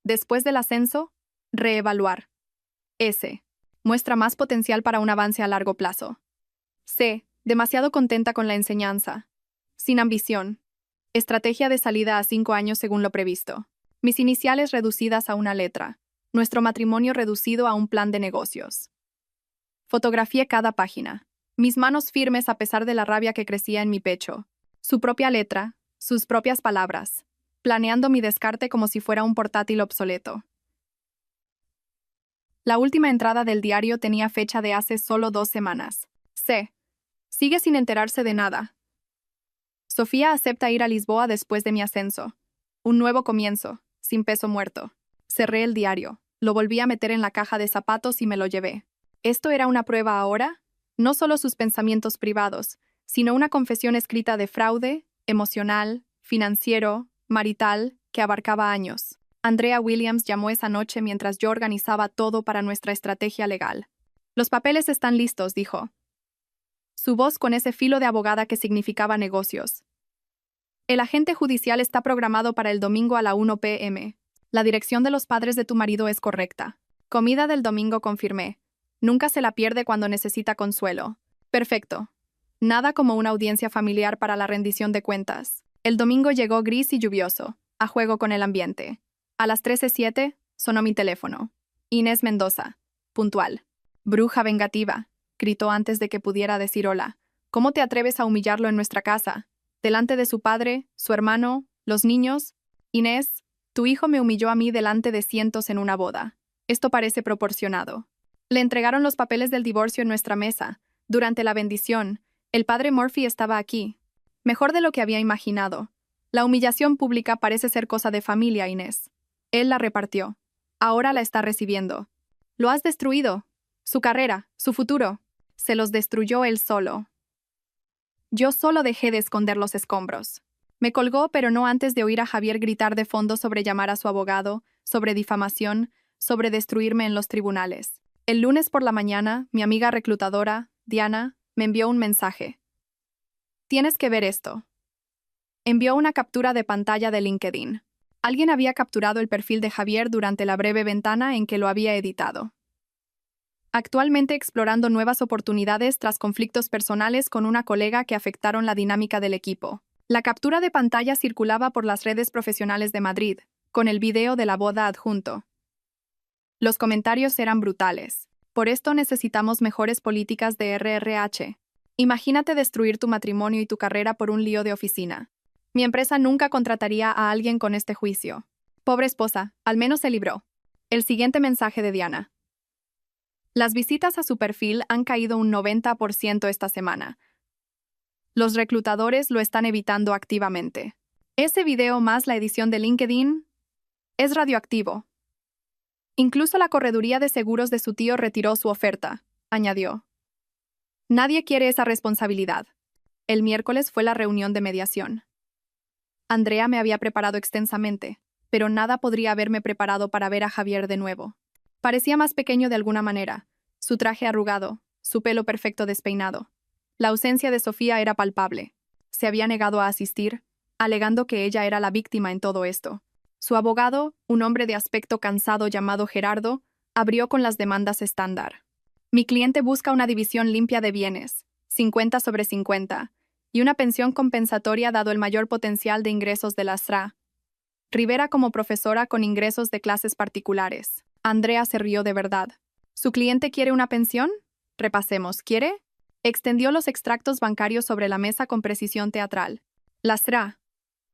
Después del ascenso, reevaluar. S. Muestra más potencial para un avance a largo plazo. C. Demasiado contenta con la enseñanza. Sin ambición. Estrategia de salida a 5 años según lo previsto. Mis iniciales reducidas a una letra. Nuestro matrimonio reducido a un plan de negocios. Fotografié cada página. Mis manos firmes a pesar de la rabia que crecía en mi pecho. Su propia letra, sus propias palabras. Planeando mi descarte como si fuera un portátil obsoleto. La última entrada del diario tenía fecha de hace solo 2 semanas. C. Sigue sin enterarse de nada. Sofía acepta ir a Lisboa después de mi ascenso. Un nuevo comienzo, sin peso muerto. Cerré el diario, lo volví a meter en la caja de zapatos y me lo llevé. ¿Esto era una prueba ahora? No solo sus pensamientos privados, sino una confesión escrita de fraude, emocional, financiero, marital, que abarcaba años. Andrea Williams llamó esa noche mientras yo organizaba todo para nuestra estrategia legal. Los papeles están listos, dijo. Su voz con ese filo de abogada que significaba negocios. El agente judicial está programado para el domingo a la 1 p.m. La dirección de los padres de tu marido es correcta. Comida del domingo, confirmé. Nunca se la pierde cuando necesita consuelo. Perfecto. Nada como una audiencia familiar para la rendición de cuentas. El domingo llegó gris y lluvioso, a juego con el ambiente. A las 13:07 sonó mi teléfono. Inés Mendoza. Puntual. Bruja vengativa, gritó antes de que pudiera decir hola. ¿Cómo te atreves a humillarlo en nuestra casa? Delante de su padre, su hermano, los niños. Inés, tu hijo me humilló a mí delante de cientos en una boda. Esto parece proporcionado. Le entregaron los papeles del divorcio en nuestra mesa. Durante la bendición, el padre Murphy estaba aquí. Mejor de lo que había imaginado. La humillación pública parece ser cosa de familia, Inés. Él la repartió. Ahora la está recibiendo. Lo has destruido. Su carrera, su futuro. Se los destruyó él solo. Yo solo dejé de esconder los escombros. Me colgó, pero no antes de oír a Javier gritar de fondo sobre llamar a su abogado, sobre difamación, sobre destruirme en los tribunales. El lunes por la mañana, mi amiga reclutadora, Diana, me envió un mensaje. Tienes que ver esto. Envió una captura de pantalla de LinkedIn. Alguien había capturado el perfil de Javier durante la breve ventana en que lo había editado. Actualmente explorando nuevas oportunidades tras conflictos personales con una colega que afectaron la dinámica del equipo. La captura de pantalla circulaba por las redes profesionales de Madrid, con el video de la boda adjunto. Los comentarios eran brutales. Por esto necesitamos mejores políticas de RRH. Imagínate destruir tu matrimonio y tu carrera por un lío de oficina. Mi empresa nunca contrataría a alguien con este juicio. Pobre esposa, al menos se libró. El siguiente mensaje de Diana. Las visitas a su perfil han caído un 90% esta semana. Los reclutadores lo están evitando activamente. Ese video más la edición de LinkedIn es radioactivo. Incluso la correduría de seguros de su tío retiró su oferta, añadió. Nadie quiere esa responsabilidad. El miércoles fue la reunión de mediación. Andrea me había preparado extensamente, pero nada podría haberme preparado para ver a Javier de nuevo. Parecía más pequeño de alguna manera, su traje arrugado, su pelo perfecto despeinado. La ausencia de Sofía era palpable. Se había negado a asistir, alegando que ella era la víctima en todo esto. Su abogado, un hombre de aspecto cansado llamado Gerardo, abrió con las demandas estándar. Mi cliente busca una división limpia de bienes, 50/50, y una pensión compensatoria dado el mayor potencial de ingresos de la SRA. Rivera como profesora con ingresos de clases particulares. Andrea se rió de verdad. ¿Su cliente quiere una pensión? Repasemos. ¿Quiere? Extendió los extractos bancarios sobre la mesa con precisión teatral. La SRA.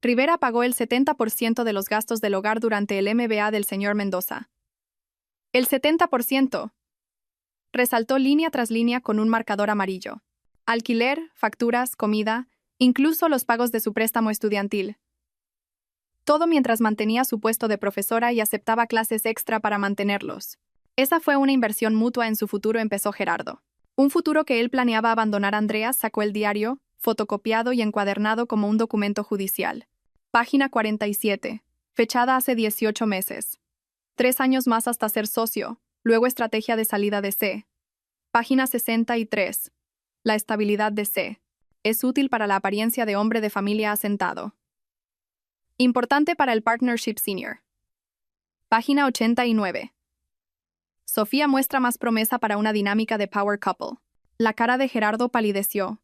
Rivera pagó el 70% de los gastos del hogar durante el MBA del señor Mendoza. El 70%. Resaltó línea tras línea con un marcador amarillo. Alquiler, facturas, comida, incluso los pagos de su préstamo estudiantil. Todo mientras mantenía su puesto de profesora y aceptaba clases extra para mantenerlos. Esa fue una inversión mutua en su futuro, empezó Gerardo. Un futuro que él planeaba abandonar. Andrea sacó el diario, fotocopiado y encuadernado como un documento judicial. Página 47. Fechada hace 18 meses. 3 años más hasta ser socio, luego estrategia de salida de C. Página 63. La estabilidad de C. Es útil para la apariencia de hombre de familia asentado. Importante para el Partnership Senior. Página 89. Sofía muestra más promesa para una dinámica de Power Couple. La cara de Gerardo palideció.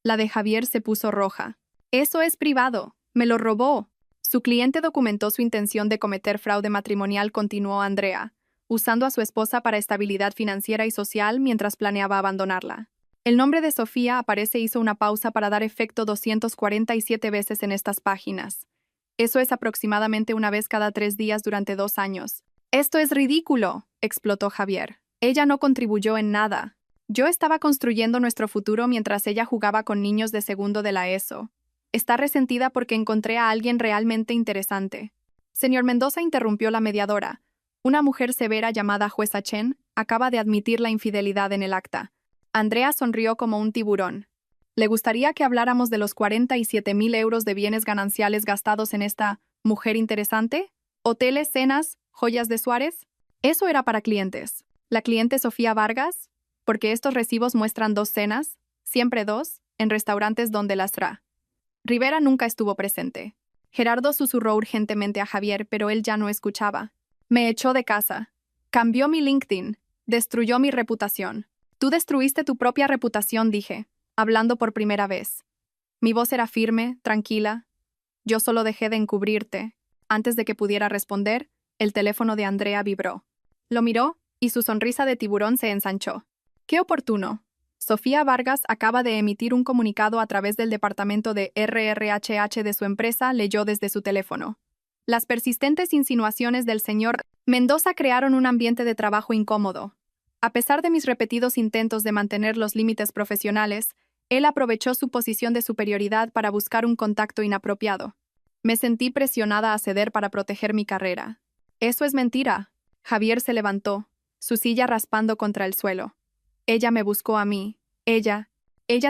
La de Javier se puso roja. Eso es privado. Me lo robó. Su cliente documentó su intención de cometer fraude matrimonial, continuó Andrea, usando a su esposa para estabilidad financiera y social mientras planeaba abandonarla. El nombre de Sofía aparece. Hizo una pausa para dar efecto 247 veces en estas páginas. Eso es aproximadamente una vez cada 3 días durante 2 años. Esto es ridículo, explotó Javier. Ella no contribuyó en nada. Yo estaba construyendo nuestro futuro mientras ella jugaba con niños de segundo de la ESO. Está resentida porque encontré a alguien realmente interesante. Señor Mendoza, interrumpió la mediadora. Una mujer severa llamada jueza Chen acaba de admitir la infidelidad en el acta. Andrea sonrió como un tiburón. ¿Le gustaría que habláramos de los 47.000 euros de bienes gananciales gastados en esta mujer interesante? ¿Hoteles, cenas, joyas de Suárez? Eso era para clientes. ¿La cliente Sofía Vargas? Porque estos recibos muestran 2 cenas, siempre 2, en restaurantes donde las SRA. Rivera nunca estuvo presente. Gerardo susurró urgentemente a Javier, pero él ya no escuchaba. Me echó de casa. Cambió mi LinkedIn. Destruyó mi reputación. Tú destruiste tu propia reputación, dije, hablando por primera vez. Mi voz era firme, tranquila. Yo solo dejé de encubrirte. Antes de que pudiera responder, el teléfono de Andrea vibró. Lo miró, y su sonrisa de tiburón se ensanchó. ¡Qué oportuno! Sofía Vargas acaba de emitir un comunicado a través del departamento de RRHH de su empresa, leyó desde su teléfono. Las persistentes insinuaciones del señor Mendoza crearon un ambiente de trabajo incómodo. A pesar de mis repetidos intentos de mantener los límites profesionales, él aprovechó su posición de superioridad para buscar un contacto inapropiado. Me sentí presionada a ceder para proteger mi carrera. Eso es mentira. Javier se levantó, su silla raspando contra el suelo. Ella me buscó a mí. Ella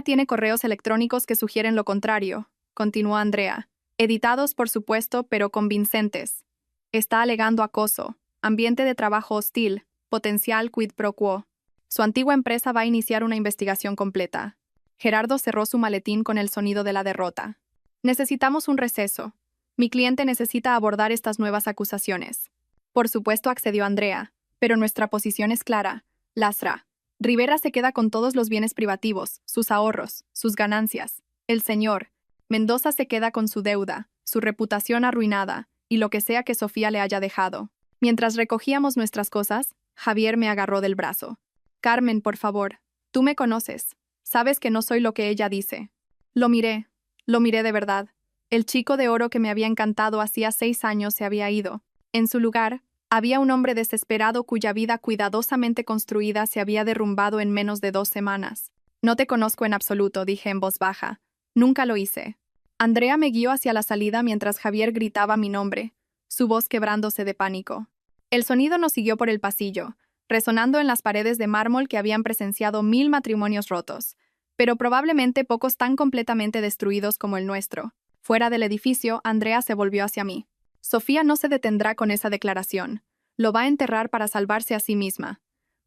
tiene correos electrónicos que sugieren lo contrario, continuó Andrea. Editados, por supuesto, pero convincentes. Está alegando acoso, ambiente de trabajo hostil, potencial quid pro quo. Su antigua empresa va a iniciar una investigación completa. Gerardo cerró su maletín con el sonido de la derrota. Necesitamos un receso. Mi cliente necesita abordar estas nuevas acusaciones. Por supuesto, accedió Andrea, pero nuestra posición es clara. La SRA. Rivera se queda con todos los bienes privativos, sus ahorros, sus ganancias. El señor Mendoza se queda con su deuda, su reputación arruinada, y lo que sea que Sofía le haya dejado. Mientras recogíamos nuestras cosas, Javier me agarró del brazo. Carmen, por favor, tú me conoces. Sabes que no soy lo que ella dice. Lo miré de verdad. El chico de oro que me había encantado hacía 6 años se había ido. En su lugar, había un hombre desesperado cuya vida cuidadosamente construida se había derrumbado en menos de 2 semanas. No te conozco en absoluto, dije en voz baja. Nunca lo hice. Andrea me guió hacia la salida mientras Javier gritaba mi nombre, su voz quebrándose de pánico. El sonido nos siguió por el pasillo, resonando en las paredes de mármol que habían presenciado 1000 matrimonios rotos, pero probablemente pocos tan completamente destruidos como el nuestro. Fuera del edificio, Andrea se volvió hacia mí. Sofía no se detendrá con esa declaración. Lo va a enterrar para salvarse a sí misma.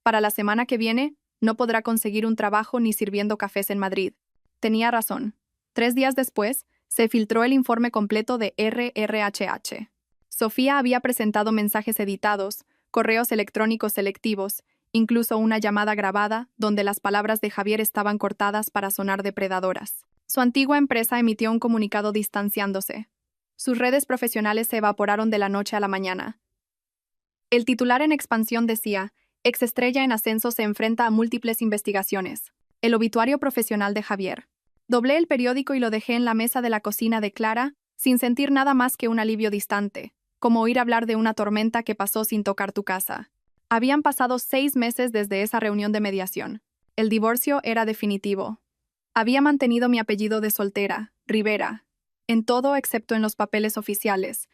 Para la semana que viene, no podrá conseguir un trabajo ni sirviendo cafés en Madrid. Tenía razón. 3 días después, se filtró el informe completo de RRHH. Sofía había presentado mensajes editados, correos electrónicos selectivos, incluso una llamada grabada donde las palabras de Javier estaban cortadas para sonar depredadoras. Su antigua empresa emitió un comunicado distanciándose. Sus redes profesionales se evaporaron de la noche a la mañana. El titular en expansión decía: exestrella en ascenso se enfrenta a múltiples investigaciones. El obituario profesional de Javier. Doblé el periódico y lo dejé en la mesa de la cocina de Clara, sin sentir nada más que un alivio distante, como oír hablar de una tormenta que pasó sin tocar tu casa. Habían pasado 6 meses desde esa reunión de mediación. El divorcio era definitivo. Había mantenido mi apellido de soltera, Rivera, en todo excepto en los papeles oficiales,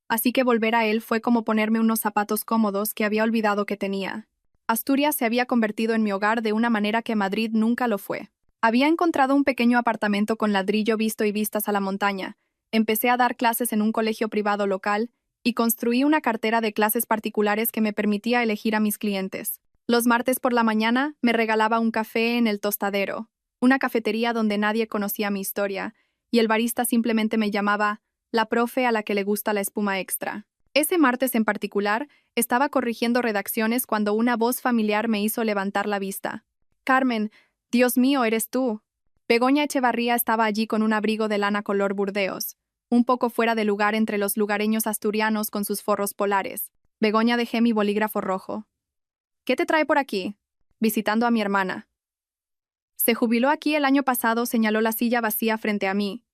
así que volver a él fue como ponerme unos zapatos cómodos que había olvidado que tenía. Asturias se había convertido en mi hogar de una manera que Madrid nunca lo fue. Había encontrado un pequeño apartamento con ladrillo visto y vistas a la montaña, empecé a dar clases en un colegio privado local y construí una cartera de clases particulares que me permitía elegir a mis clientes. Los martes por la mañana me regalaba un café en El Tostadero, una cafetería donde nadie conocía mi historia, y el barista simplemente me llamaba la profe a la que le gusta la espuma extra. Ese martes en particular, estaba corrigiendo redacciones cuando una voz familiar me hizo levantar la vista. «Carmen, Dios mío, eres tú». Begoña Echevarría estaba allí con un abrigo de lana color burdeos, un poco fuera de lugar entre los lugareños asturianos con sus forros polares. Begoña, dejé mi bolígrafo rojo. «¿Qué te trae por aquí?» «Visitando a mi hermana». «Se jubiló aquí el año pasado», señaló la silla vacía frente a mí.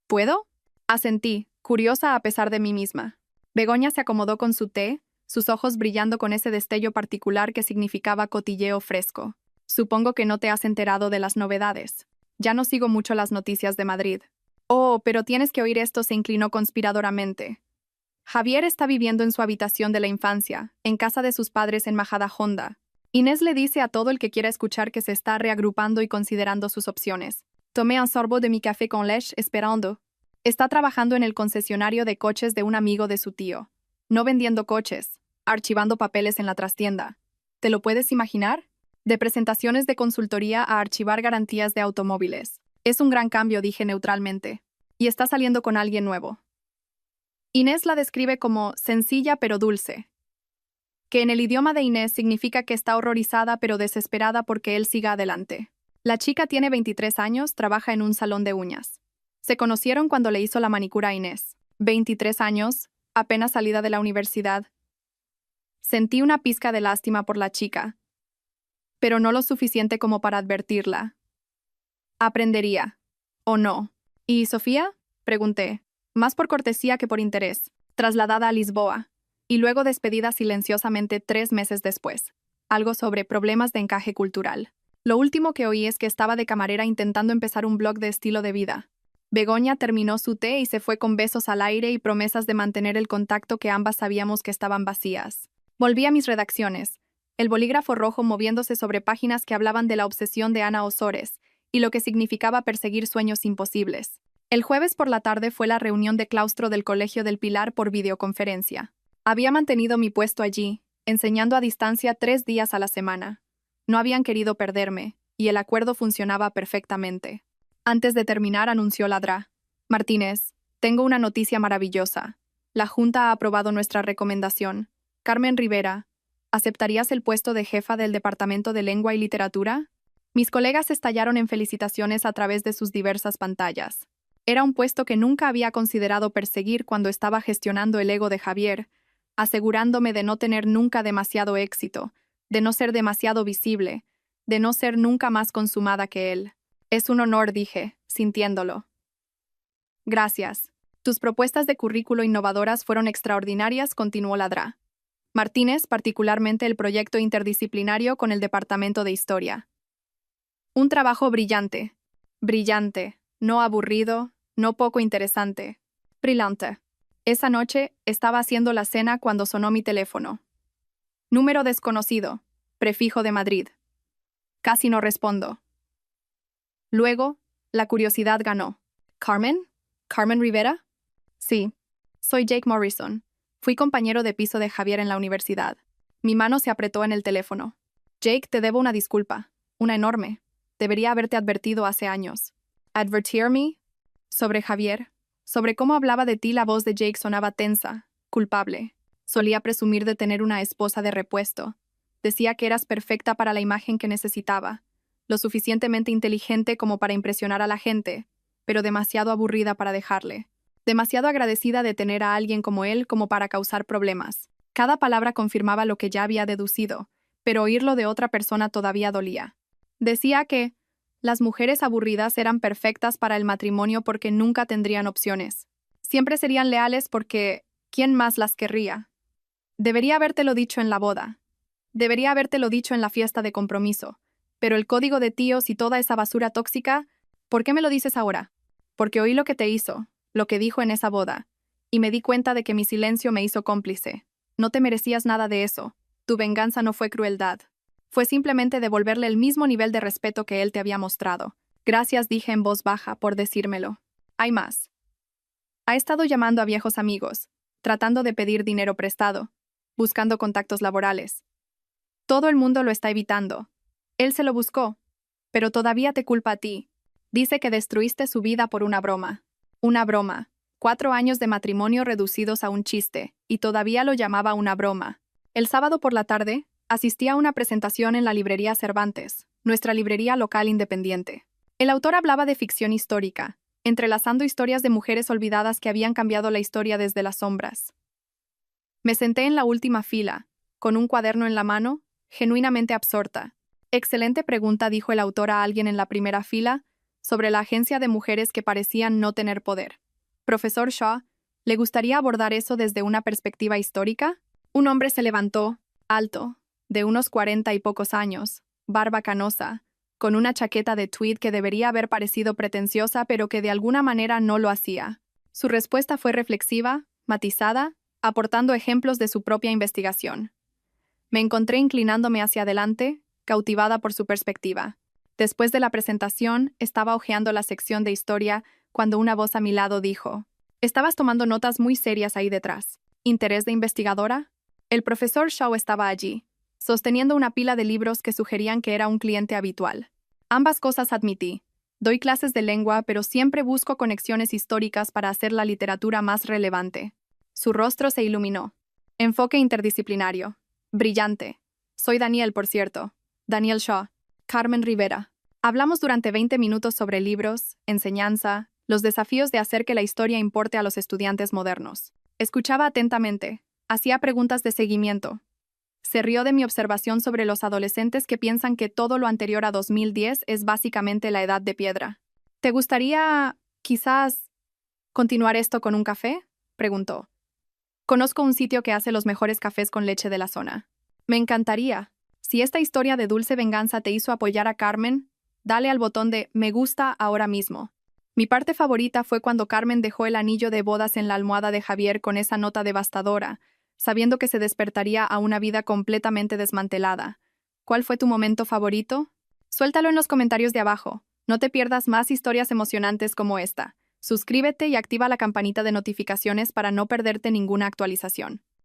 «¿Puedo?» Asentí, curiosa a pesar de mí misma. Begoña se acomodó con su té, sus ojos brillando con ese destello particular que significaba cotilleo fresco. «Supongo que no te has enterado de las novedades. Ya no sigo mucho las noticias de Madrid». «Oh, pero tienes que oír esto», se inclinó conspiradoramente. «Javier está viviendo en su habitación de la infancia, en casa de sus padres en Majadahonda. Inés le dice a todo el que quiera escuchar que se está reagrupando y considerando sus opciones. Tomé un sorbo de mi café con leche esperando. Está trabajando en el concesionario de coches de un amigo de su tío. No vendiendo coches, archivando papeles en la trastienda. ¿Te lo puedes imaginar? De presentaciones de consultoría a archivar garantías de automóviles. Es un gran cambio», dije neutralmente. «Y está saliendo con alguien nuevo». Inés la describe como sencilla pero dulce, que en el idioma de Inés significa que está horrorizada pero desesperada porque él siga adelante. La chica tiene 23 años, trabaja en un salón de uñas. Se conocieron cuando le hizo la manicura a Inés. 23 años, apenas salida de la universidad. Sentí una pizca de lástima por la chica, pero no lo suficiente como para advertirla. Aprendería. ¿O no? ¿Y Sofía?, pregunté, más por cortesía que por interés, trasladada a Lisboa, y luego despedida silenciosamente 3 meses después. Algo sobre problemas de encaje cultural. Lo último que oí es que estaba de camarera intentando empezar un blog de estilo de vida. Begoña terminó su té y se fue con besos al aire y promesas de mantener el contacto que ambas sabíamos que estaban vacías. Volví a mis redacciones, el bolígrafo rojo moviéndose sobre páginas que hablaban de la obsesión de Ana Osores y lo que significaba perseguir sueños imposibles. El jueves por la tarde fue la reunión de claustro del Colegio del Pilar por videoconferencia. Había mantenido mi puesto allí, enseñando a distancia 3 días a la semana. No habían querido perderme, y el acuerdo funcionaba perfectamente. Antes de terminar, anunció Ladrá: «Martínez, tengo una noticia maravillosa. La Junta ha aprobado nuestra recomendación. Carmen Rivera, ¿aceptarías el puesto de jefa del Departamento de Lengua y Literatura?» Mis colegas estallaron en felicitaciones a través de sus diversas pantallas. Era un puesto que nunca había considerado perseguir cuando estaba gestionando el ego de Javier, asegurándome de no tener nunca demasiado éxito, de no ser demasiado visible, de no ser nunca más consumada que él. «Es un honor», dije, sintiéndolo. «Gracias. Tus propuestas de currículo innovadoras fueron extraordinarias», continuó Ladrá. «Martínez, particularmente el proyecto interdisciplinario con el Departamento de Historia. Un trabajo brillante. Brillante, no aburrido, no poco interesante. Brillante». Esa noche estaba haciendo la cena cuando sonó mi teléfono. Número desconocido, prefijo de Madrid. Casi no respondo. Luego, la curiosidad ganó. «¿Carmen? ¿Carmen Rivera?» «Sí. Soy Jake Morrison. Fui compañero de piso de Javier en la universidad». Mi mano se apretó en el teléfono. «Jake, te debo una disculpa. Una enorme. Debería haberte advertido hace años». «¿Advertirme?» «Sobre Javier. Sobre cómo hablaba de ti». La voz de Jake sonaba tensa, culpable. Solía presumir de tener una esposa de repuesto. Decía que eras perfecta para la imagen que necesitaba, lo suficientemente inteligente como para impresionar a la gente, pero demasiado aburrida para dejarle. Demasiado agradecida de tener a alguien como él como para causar problemas. Cada palabra confirmaba lo que ya había deducido, pero oírlo de otra persona todavía dolía. Decía que las mujeres aburridas eran perfectas para el matrimonio porque nunca tendrían opciones. Siempre serían leales porque ¿quién más las querría? Debería habértelo dicho en la boda. Debería habértelo dicho en la fiesta de compromiso. Pero el código de tíos y toda esa basura tóxica, ¿por qué me lo dices ahora? Porque oí lo que te hizo, lo que dijo en esa boda, y me di cuenta de que mi silencio me hizo cómplice. No te merecías nada de eso. Tu venganza no fue crueldad. Fue simplemente devolverle el mismo nivel de respeto que él te había mostrado. Gracias, dije en voz baja, por decírmelo. Hay más. Ha estado llamando a viejos amigos, tratando de pedir dinero prestado, buscando contactos laborales. Todo el mundo lo está evitando. Él se lo buscó, pero todavía te culpa a ti. Dice que destruiste su vida por una broma. Una broma. 4 años de matrimonio reducidos a un chiste, y todavía lo llamaba una broma. El sábado por la tarde, asistí a una presentación en la librería Cervantes, nuestra librería local independiente. El autor hablaba de ficción histórica, entrelazando historias de mujeres olvidadas que habían cambiado la historia desde las sombras. Me senté en la última fila, con un cuaderno en la mano, genuinamente absorta. Excelente pregunta, dijo el autor a alguien en la primera fila, sobre la agencia de mujeres que parecían no tener poder. Profesor Shaw, ¿le gustaría abordar eso desde una perspectiva histórica? Un hombre se levantó, alto, de unos 40 y pocos años, barba canosa, con una chaqueta de tweed que debería haber parecido pretenciosa pero que de alguna manera no lo hacía. Su respuesta fue reflexiva, matizada, aportando ejemplos de su propia investigación. Me encontré inclinándome hacia adelante, cautivada por su perspectiva. Después de la presentación, estaba hojeando la sección de historia cuando una voz a mi lado dijo: «Estabas tomando notas muy serias ahí detrás. ¿Interés de investigadora?» El profesor Shaw estaba allí, sosteniendo una pila de libros que sugerían que era un cliente habitual. Ambas cosas admití. Doy clases de lengua, pero siempre busco conexiones históricas para hacer la literatura más relevante. Su rostro se iluminó. Enfoque interdisciplinario. Brillante. Soy Daniel, por cierto. Daniel Shaw. Carmen Rivera. Hablamos durante 20 minutos sobre libros, enseñanza, los desafíos de hacer que la historia importe a los estudiantes modernos. Escuchaba atentamente. Hacía preguntas de seguimiento. Se rió de mi observación sobre los adolescentes que piensan que todo lo anterior a 2010 es básicamente la edad de piedra. ¿Te gustaría, quizás, continuar esto con un café?, preguntó. Conozco un sitio que hace los mejores cafés con leche de la zona. Me encantaría. Si esta historia de dulce venganza te hizo apoyar a Carmen, dale al botón de me gusta ahora mismo. Mi parte favorita fue cuando Carmen dejó el anillo de bodas en la almohada de Javier con esa nota devastadora, sabiendo que se despertaría a una vida completamente desmantelada. ¿Cuál fue tu momento favorito? Suéltalo en los comentarios de abajo. No te pierdas más historias emocionantes como esta. Suscríbete y activa la campanita de notificaciones para no perderte ninguna actualización.